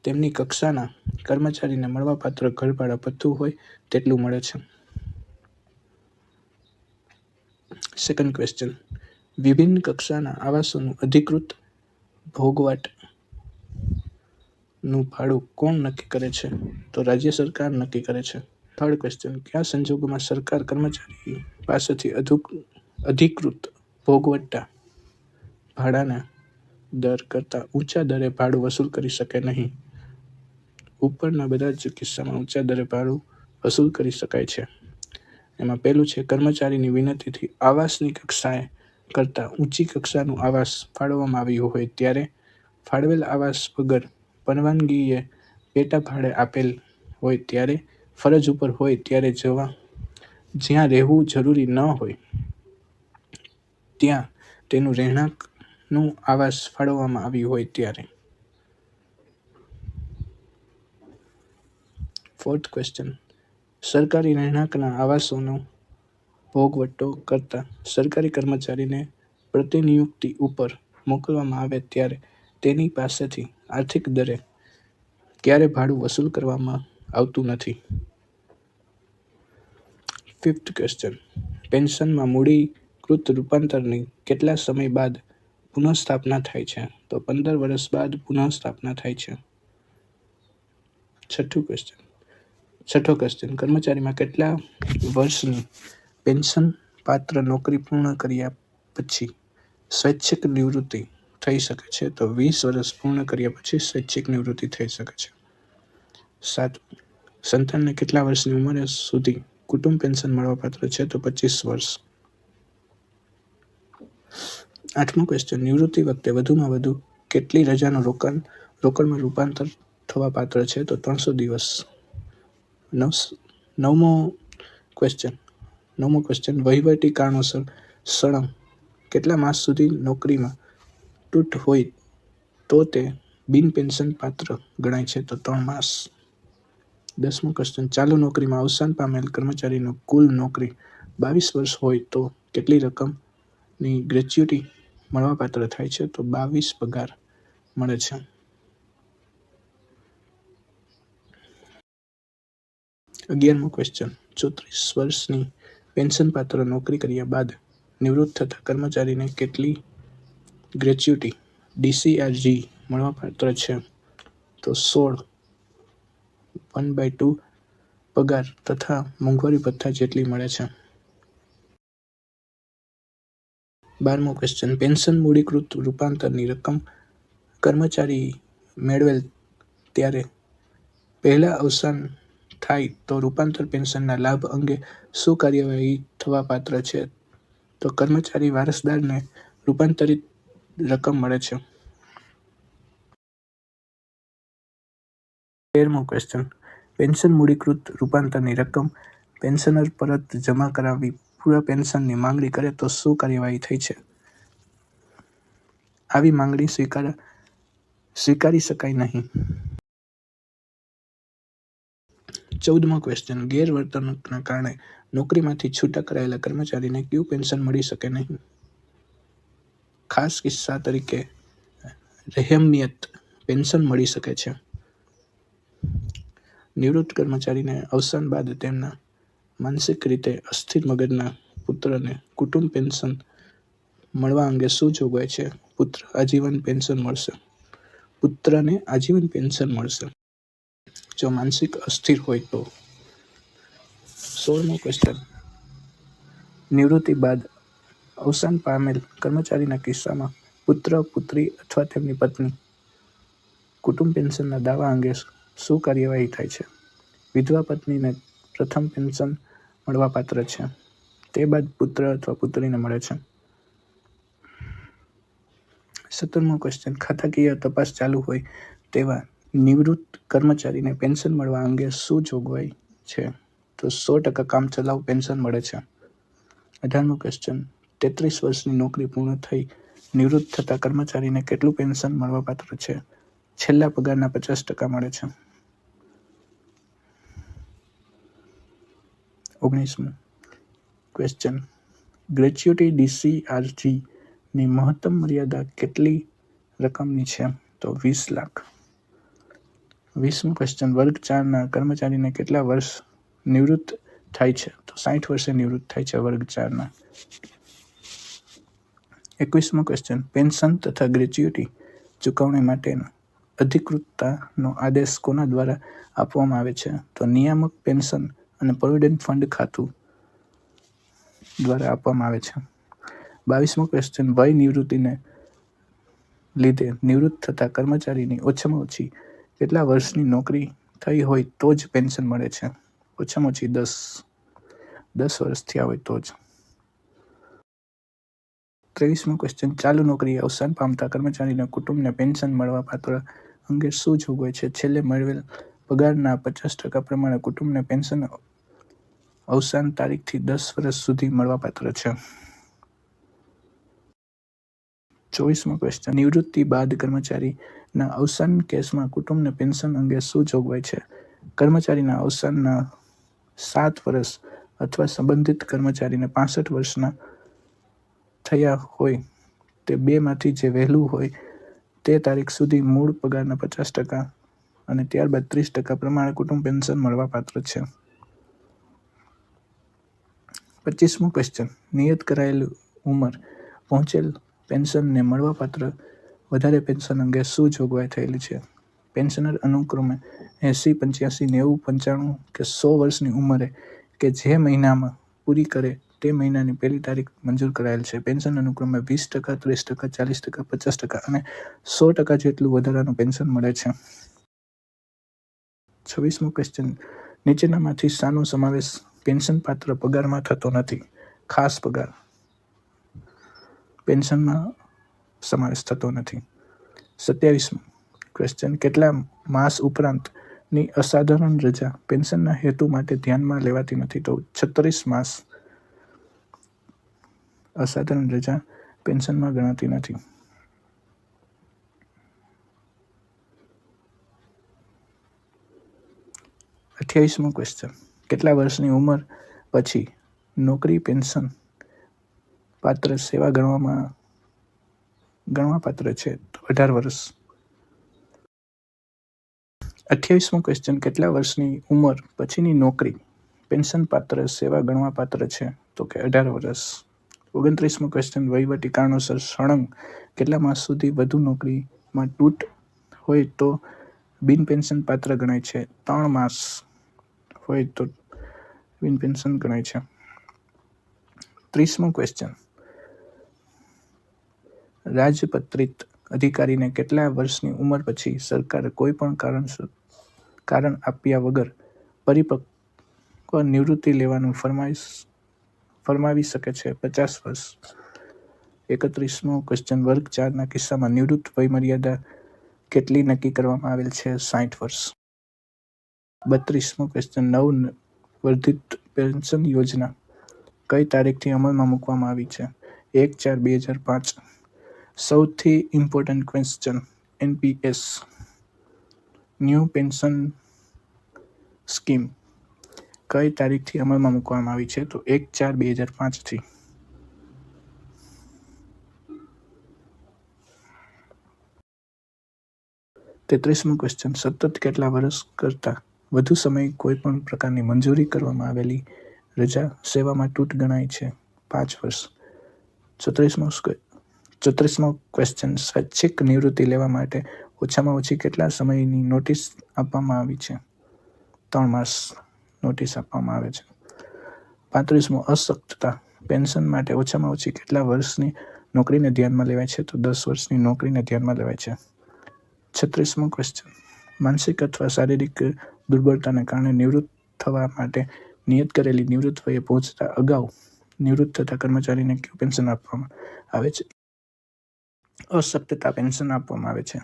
તેમની કક્ષાના કર્મચારીને મળવાપાત્ર ઘરભાડા ભથ્થું હોય તેટલું મળે છે. સેકન્ડ ક્વેશ્ચન, વિભિન્ન કક્ષાના આવાસોનું અધિકૃત ભોગવટ નું ભાડું કોણ નક્કી કરે છે? તો રાજ્ય સરકાર નક્કી કરે છે. થર્ડ ક્વેશ્ચન, કયા સંજોગોમાં સરકાર કર્મચારી પાસેથી અધિકૃત ભોગવટા ભાડાના દર કરતાં ઊંચા દરે ભાડું વસૂલ કરી શકે નહીં? ઉપરના બધા જ કિસ્સામાં ઊંચા દરે ભાડું વસૂલ કરી શકાય છે. એમાં પહેલું છે, કર્મચારીની વિનંતીથી આવાસની કક્ષાએ કરતાં ઊંચી કક્ષાનું આવાસ ફાળવવામાં આવ્યું હોય ત્યારે, ફાળવેલ આવાસ વગર પરવાનગીએ પેટા ભાડે આપેલ હોય ત્યારે, ફરજ ઉપર હોય ત્યારે જ્યાં રહેવું જરૂરી ન હોય ત્યાં તેનું રહેણાંકનું આવાસ ફાળવવામાં આવ્યું હોય ત્યારે. ફોર્થ ક્વેશ્ચન, સરકારી રહેણાંકના આવાસોનો ભોગવટો કરતા સરકારી કર્મચારીને પ્રતિનિયુક્તિ ઉપર મોકલવામાં આવે ત્યારે તેની પાસેથી આર્થિક દરે ક્યારે ભાડું વસૂલ કરવામાં આવતું નથી? ફિફ્થ ક્વેશ્ચન, પેન્શનમાં મૂડીકૃત રૂપાંતરની કેટલા સમય બાદ પુનઃસ્થાપના થાય છે? તો 15 વર્ષ બાદ પુનઃસ્થાપના થાય છે. છઠ્ઠો ક્વેશ્ચન, કર્મચારીમાં કેટલા વર્ષની પેન્શન પાત્ર નોકરી પૂર્ણ કર્યા પછી સ્વૈચ્છિક નિવૃત્તિ થઈ શકે છે? તો 20 વર્ષ પૂર્ણ કર્યા પછી સ્વૈચ્છિક નિવૃત્તિ થઈ શકે છે. 7, સંતાનને કેટલા વર્ષની ઉંમર સુધી કુટુંબ પેન્શન મળવાપાત્ર છે? તો 25 વર્ષ. 8મો ક્વેશ્ચન, નિવૃત્તિ વખતે વધુમાં વધુ કેટલી રજાનું રોકડમાં રૂપાંતર થવા પાત્ર છે? તો 300 દિવસ. 9મો ક્વેશ્ચન, વહીવટી કારણોસર સળંગ કેટલા માસ સુધી નોકરીમાં તૂટ હોય તો તે બિન પેન્શન પાત્ર ગણાય છે? તો 3 માસ. 10મો ક્વેશ્ચન, ચાલુ નોકરીમાં અવસાન પામેલ કર્મચારીનું કુલ નોકરી 22 વર્ષ હોય તો કેટલી રકમની ગ્રેચ્યુટી મળવાપાત્ર થાય છે? તો 22 પગાર મળે છે. 11મો ક્વેશ્ચન, 34 વર્ષની પેન્શન પાત્ર નોકરી કર્યા બાદ નિવૃત્ત થતા કર્મચારીને કેટલી ગ્રેચ્યુટી DCRG મળવાપાત્ર છે? તો 16, 1/2 પગાર તથા મોંઘવારી ભથ્થા જેટલી મળે છે. 12મો ક્વેશ્ચન. પેન્શન મૂડીકૃત રૂપાંતરની રકમ કર્મચારી મેળવેલ ત્યારે પહેલા અવસાન થાય તો રૂપાંતર પેન્શનના લાભ અંગે શું કાર્યવાહી થવા પાત્ર છે? તો કર્મચારી વારસદારને રૂપાંતરિત રકમ મળે છે. 13મો ક્વેશ્ચન. પેન્શન મૂડીકૃત રૂપાંતરની રકમ પેન્શનર પરત જમા કરાવી પૂરા પેન્શનની માંગણી કરે તો શું કાર્યવાહી થઈ છે? આવી માંગણી સ્વીકારી શકાય નહીં. 14મો ક્વેશ્ચન. ગેરવર્તણૂકના કારણે નોકરીમાંથી છૂટા કરાયેલા કર્મચારીને કયું પેન્શન મળી શકે નહીં? ખાસ કિસ્સા તરીકે રહેમિયત પેન્શન મળી શકે છે. નિવૃત્ત કર્મચારીને અવસાન બાદ તેમના માનસિક રીતે અસ્થિર મગજના પુત્રને કુટુંબ પેન્શન મળવા અંગે શું જોગવાઈ છે? પુત્રને આજીવન પેન્શન મળશે જો માનસિક અસ્થિર હોય તો. 16મો ક્વેશ્ચન. નિવૃત્તિ બાદ અવસાન પામેલ કર્મચારીના કિસ્સામાં પુત્ર, પુત્રી અથવા તેમની પત્ની કુટુંબ પેન્શનના દાવા અંગે શું કાર્યવાહી થાય છે? વિધવા પત્નીને પ્રથમ પેન્શન મળવાપાત્ર છે. તે બાદ પુત્ર અથવા પુત્રીને મળે છે. 17મો ક્વેશ્ચન. ખાતાકીય તપાસ ચાલુ હોય તેવા નિવૃત્ત કર્મચારીને પેન્શન મળવા અંગે શું જોગવાઈ છે? તો 100% કામચલાઉ પેન્શન મળે છે. 18મો ક્વેશ્ચન. 33 વર્ષની નોકરી પૂર્ણ થઈ નિવૃત્ત થતા કર્મચારીને કેટલું પેન્શન મળવાપાત્ર છે? છેલ્લા પગારના 50% મળે છે. 19મો ક્વેશ્ચન. ગ્રેચ્યુટી ડીસીઆરજી ની મહત્તમ મર્યાદા કેટલી રકમની છે? તો 20 લાખ. 20મો ક્વેશ્ચન. વર્ગ 4 ના કર્મચારીને કેટલા વર્ષ નિવૃત્ત થાય છે? તો 60 વર્ષે નિવૃત્ત થાય છે વર્ગ 4 ના. 21મો ક્વેશ્ચન. પેન્શન તથા ગ્રેચ્યુટી ચૂકવણી માટેનો અધિકૃતતાનો આદેશ કોના દ્વારા આપવામાં આવે છે? તો નિયામક પેન્શન અને પ્રોવિડન્ટ ફંડ ખાતું દ્વારા આપવામાં આવે છે. 22મો ક્વેશ્ચન. વય નિવૃત્તિને લીધે નિવૃત્ત થતા કર્મચારીની ઓછામાં ઓછી કેટલા વર્ષની નોકરી થઈ હોય તો જ પેન્શન મળે છે? ઓછામાં ઓછી 10 વર્ષ થયા હોય તો જ. 23મો ક્વેશ્ચન. ચાલુ નોકરીએ અવસાન પામતા કર્મચારીના કુટુંબને પેન્શન મળવાપાત્ર અંગે શું જોગવાઈ છે? છેલ્લે મેળવેલ પગારના 50% પ્રમાણે કુટુંબને પેન્શન અવસાન તારીખથી 10 વર્ષ સુધી મળવાપાત્ર છે. 24મો ક્વેશ્ચન. નિવૃત્તિ બાદ કર્મચારીના અવસાન કેસમાં કુટુંબને પેન્શન અંગે શું જોગવાઈ છે? કર્મચારીના અવસાનના 7 વર્ષ અથવા સંબંધિત કર્મચારીને 65 વર્ષના થયા હોય તે બેમાંથી જે વહેલું હોય તે તારીખ સુધી મૂળ પગારના 50% અને ત્યારબાદ 30% પ્રમાણે કુટુંબ પેન્શન મળવાપાત્ર છે. 25મો ક્વેશ્ચન. નિયત કરાયેલી ઉંમર પહોંચેલ પેન્શનરને મળવાપાત્ર વધારે પેન્શન અંગે શું જોગવાઈ થયેલી છે? પેન્શનર અનુક્રમે 80, 85, 90, 95 કે 100 વર્ષની ઉંમરે કે જે મહિનામાં પૂરી કરે તે મહિનાની પહેલી તારીખ મંજૂર કરાયેલ છે. પેન્શન અનુક્રમે 20%, 30%, 40%, 50% અને 100% જેટલું વધારાનું પેન્શન મળે છે. 26મો ક્વેશ્ચન. નીચેનામાંથી શાનો સમાવેશ પેન્શનપાત્ર પગારમાં થતો નથી? ખાસ પગાર પેન્શનમાં સમાવેશ થતો નથી. 27મો ક્વેશ્ચન. કેટલા માસ ઉપરાંતની અસાધારણ રજા પેન્શનના હેતુ માટે ધ્યાનમાં લેવાતી નથી? તો 36 માસ અસાધારણ રજા પેન્શનમાં ગણાતી નથી. 28મો ક્વેશ્ચન. કેટલા વર્ષની ઉંમર પછી નોકરી પેન્શન પાત્ર સેવા ગણવાપાત્ર છે? તો 18 વર્ષ. 28મો ક્વેશ્ચન. કેટલા વર્ષની ઉંમર પછીની નોકરી પેન્શન પાત્ર સેવા ગણવાપાત્ર છે? તો કે 18 વર્ષ. 29મો ક્વેશ્ચન. વહીવટી કારણોસર સળંગ કેટલા માસ સુધી વધુ નોકરીમાં તૂટ હોય તો બિન પેન્શન પાત્ર ગણાય છે? 3 માસ. હોય તો નવીન પેન્શન ગણાય છે. 30મો ક્વેશ્ચન, રાજપત્રિત અધિકારીને કેટલા વર્ષની ઉંમર પછી સરકાર કોઈ પણ કારણ આપ્યા વગર પરિપક્વ નિવૃત્તિ લેવાનું ફરમાવી શકે છે? 50 વર્ષ. 31મો ક્વેશ્ચન, વર્ગ 4ના કિસ્સામાં નિવૃત્ત વયમર્યાદા કેટલી નક્કી કરવામાં આવેલ છે? 60 વર્ષ. 32મો ક્વેશ્ચન, નવનિર્ધારિત પેન્શન યોજના કઈ તારીખથી અમલમાં મૂકવામાં આવી છે? 1/4/2005. સૌથી important question, NPS new pension scheme કઈ તારીખથી અમલમાં મૂકવામાં આવી છે? તો 1/4/2005થી. 33મો ક્વેશ્ચન, સતત કેટલા વર્ષ કરતાં વધુ સમય કોઈ પણ પ્રકારની મંજૂરી કરવામાં આવેલી રજા સેવામાં તૂટ ગણાય છે? 5 વર્ષ. 34મો ક્વેશ્ચન, સ્વૈચ્છિક નિવૃત્તિ લેવા માટે ઓછામાં ઓછી કેટલા સમયની નોટિસ આપવામાં આવી છે? 3 માસ નોટિસ આપવામાં આવે છે. 35મો, અશક્તતા પેન્શન માટે ઓછામાં ઓછી કેટલા વર્ષની નોકરીને ધ્યાનમાં લેવાય છે? તો 10 વર્ષની નોકરીને ધ્યાનમાં લેવાય છે. 36મો ક્વેશ્ચન, માનસિક અથવા શારીરિક દુર્બળતાને કારણે નિવૃત્ત થવા માટે નિયત કરેલી નિવૃત્ત વયે પહોંચતા અગાઉ નિવૃત્ત થતા કર્મચારીને કયું પેન્શન આપવામાં આવે છે? અશક્તતા પેન્શન આપવામાં આવે છે.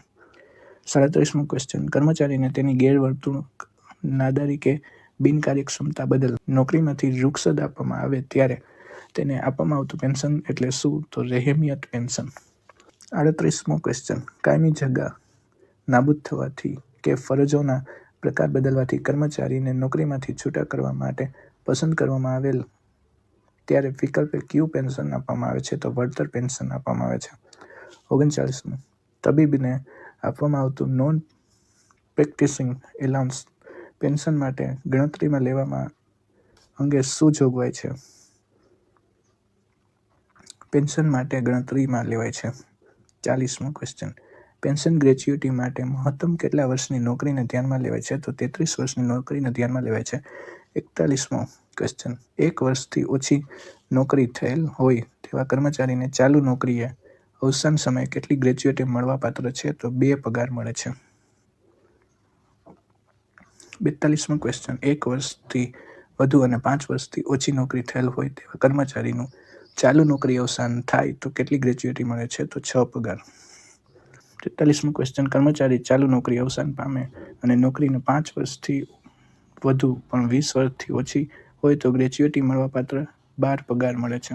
37મો ક્વેશ્ચન, કર્મચારીને તેની ગેરવર્તણૂક, નાદારી કે બિનકાર્યક્ષમતા બદલ નોકરીમાંથી રૂખસદ આપવામાં આવે ત્યારે તેને આપવામાં આવતું પેન્શન એટલે શું? તો રહેમિયત પેન્શન. 38મો ક્વેશ્ચન, કાયમી જગા નાબૂદ થવાથી કે ફરજોના પ્રકાર બદલવાથી કર્મચારીને નોકરીમાંથી છૂટા કરવા માટે પસંદ કરવામાં આવેલ ત્યારે વિકલ્પે કયું પેન્શન આપવામાં આવે છે? તો વળતર પેન્શન આપવામાં આવે છે. 39મો, તબીબને આપવામાં આવતું નોન પ્રેક્ટિસિંગ એલાઉન્સ પેન્શન માટે ગણતરીમાં લેવામાં અંગે શું જોગવાઈ છે? પેન્શન માટે ગણતરીમાં લેવાય છે. 40મો ક્વેશ્ચન, પેન્શન ગ્રેચ્યુટી માટે મહત્તમ કેટલા વર્ષની નોકરીને ધ્યાનમાં લેવાય છે? તો 33 વર્ષની નોકરીને ધ્યાનમાં લેવાય છે. 41મો ક્વેશ્ચન, 1 વર્ષથી ઓછી નોકરી થયેલ હોય તેવા કર્મચારીને ચાલુ નોકરીએ અવસાન સમયે કેટલી ગ્રેચ્યુટી મળવાપાત્ર છે? તો 2 પગાર મળે છે. 42મો ક્વેશ્ચન, 1 વર્ષથી વધુ અને 5 વર્ષથી ઓછી નોકરી થયેલ હોય તેવા કર્મચારીનું ચાલુ નોકરી અવસાન થાય તો કેટલી ગ્રેચ્યુટી મળે છે? તો 6 પગાર. 43મો ક્વેશ્ચન, કર્મચારી ચાલુ નોકરી અવસાન પામે અને નોકરીને 5 વર્ષથી વધુ પણ 20 વર્ષથી ઓછી હોય તો ગ્રેચ્યુટી મળવાપાત્ર 12 પગાર મળે છે.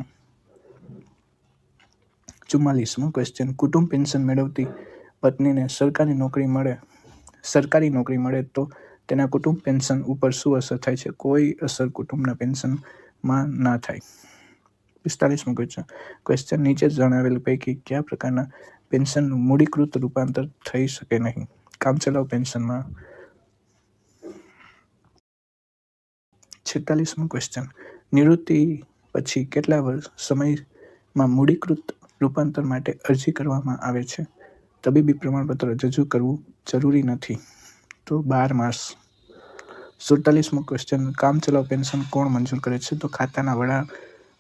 44મો ક્વેશ્ચન, કુટુંબ પેન્શન મેળવતી પત્નીને સરકારી નોકરી મળે તો તેના કુટુંબ પેન્શન ઉપર શું અસર થાય છે? કોઈ અસર કુટુંબના પેન્શનમાં ના થાય. 45મો ક્વેશ્ચન, નીચે જણાવેલ પૈકી કયા પ્રકારના પેન્શનનું મૂડીકૃત રૂપાંતર થઈ શકે નહીં? કામચલાઉ પેન્શનમાં. 46મો ક્વેશ્ચન, નિવૃત્તિ પછી કેટલા સમયમાં મૂડીકૃત રૂપાંતર માટે અરજી કરવામાં આવે છે? તબીબી પ્રમાણપત્ર રજૂ કરવું જરૂરી નથી. તો 12 માસ. 47મો ક્વેશ્ચન, કામચલાઉ પેન્શન કોણ મંજૂર કરે છે? તો ખાતાના વડા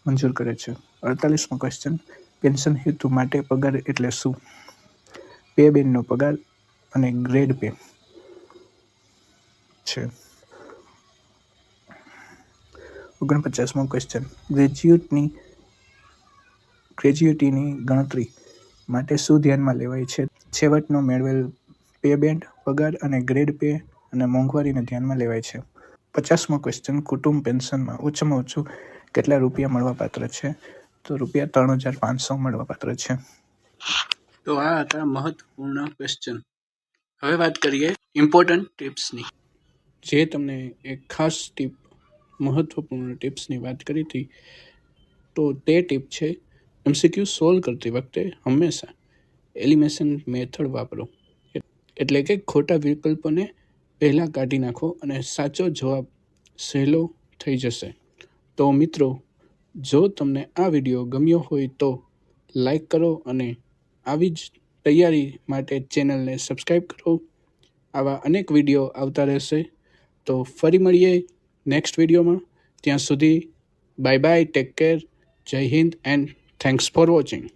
મંજૂર કરે છે. 48મો ક્વેશ્ચન, પેન્શન હેતુ માટે પગાર એટલે શું? પે બેનનો પગાર અને ગ્રેડ પે છે. 49મો ક્વેશ્ચન, ગ્રેચ્યુટીની ગણતરી માટે શું ધ્યાનમાં લેવાય છે? છેવટનો મેળવેલ પે બેન્ડ, પગાર અને ગ્રેડ પે અને મોંઘવારીને ધ્યાનમાં લેવાય છે. 50મો ક્વેશ્ચન, કુટુંબ પેન્શનમાં ઓછામાં ઓછું કેટલા રૂપિયા મળવાપાત્ર છે? તો ₹3,500 મળવાપાત્ર છે. તો આ હતા મહત્વપૂર્ણ ક્વેશ્ચન. હવે વાત કરીએ ઇમ્પોર્ટન્ટ ટિપ્સની. જે તમને એક ખાસ મહત્વપૂર્ણ ટિપ્સની વાત કરી હતી, તો તે ટીપ છે એમસીક્યુ સોલ્વ કરતી વખતે હંમેશા એલિમિનેશન મેથડ વાપરો. એટલે કે ખોટા વિકલ્પોને પહેલાં કાઢી નાખો અને સાચો જવાબ સહેલો થઈ જશે. તો મિત્રો, જો તમને આ વિડીયો ગમ્યો હોય તો લાઈક કરો અને આવી જ તૈયારી માટે ચેનલને સબસ્ક્રાઈબ કરો. આવા અનેક વિડીયો આવતા રહેશે. તો ફરી મળીએ. નેક્સ્ટ વિડીયોમાં. ત્યાં સુધી બાય બાય, ટેક કેર, જય Hind and thanks for watching.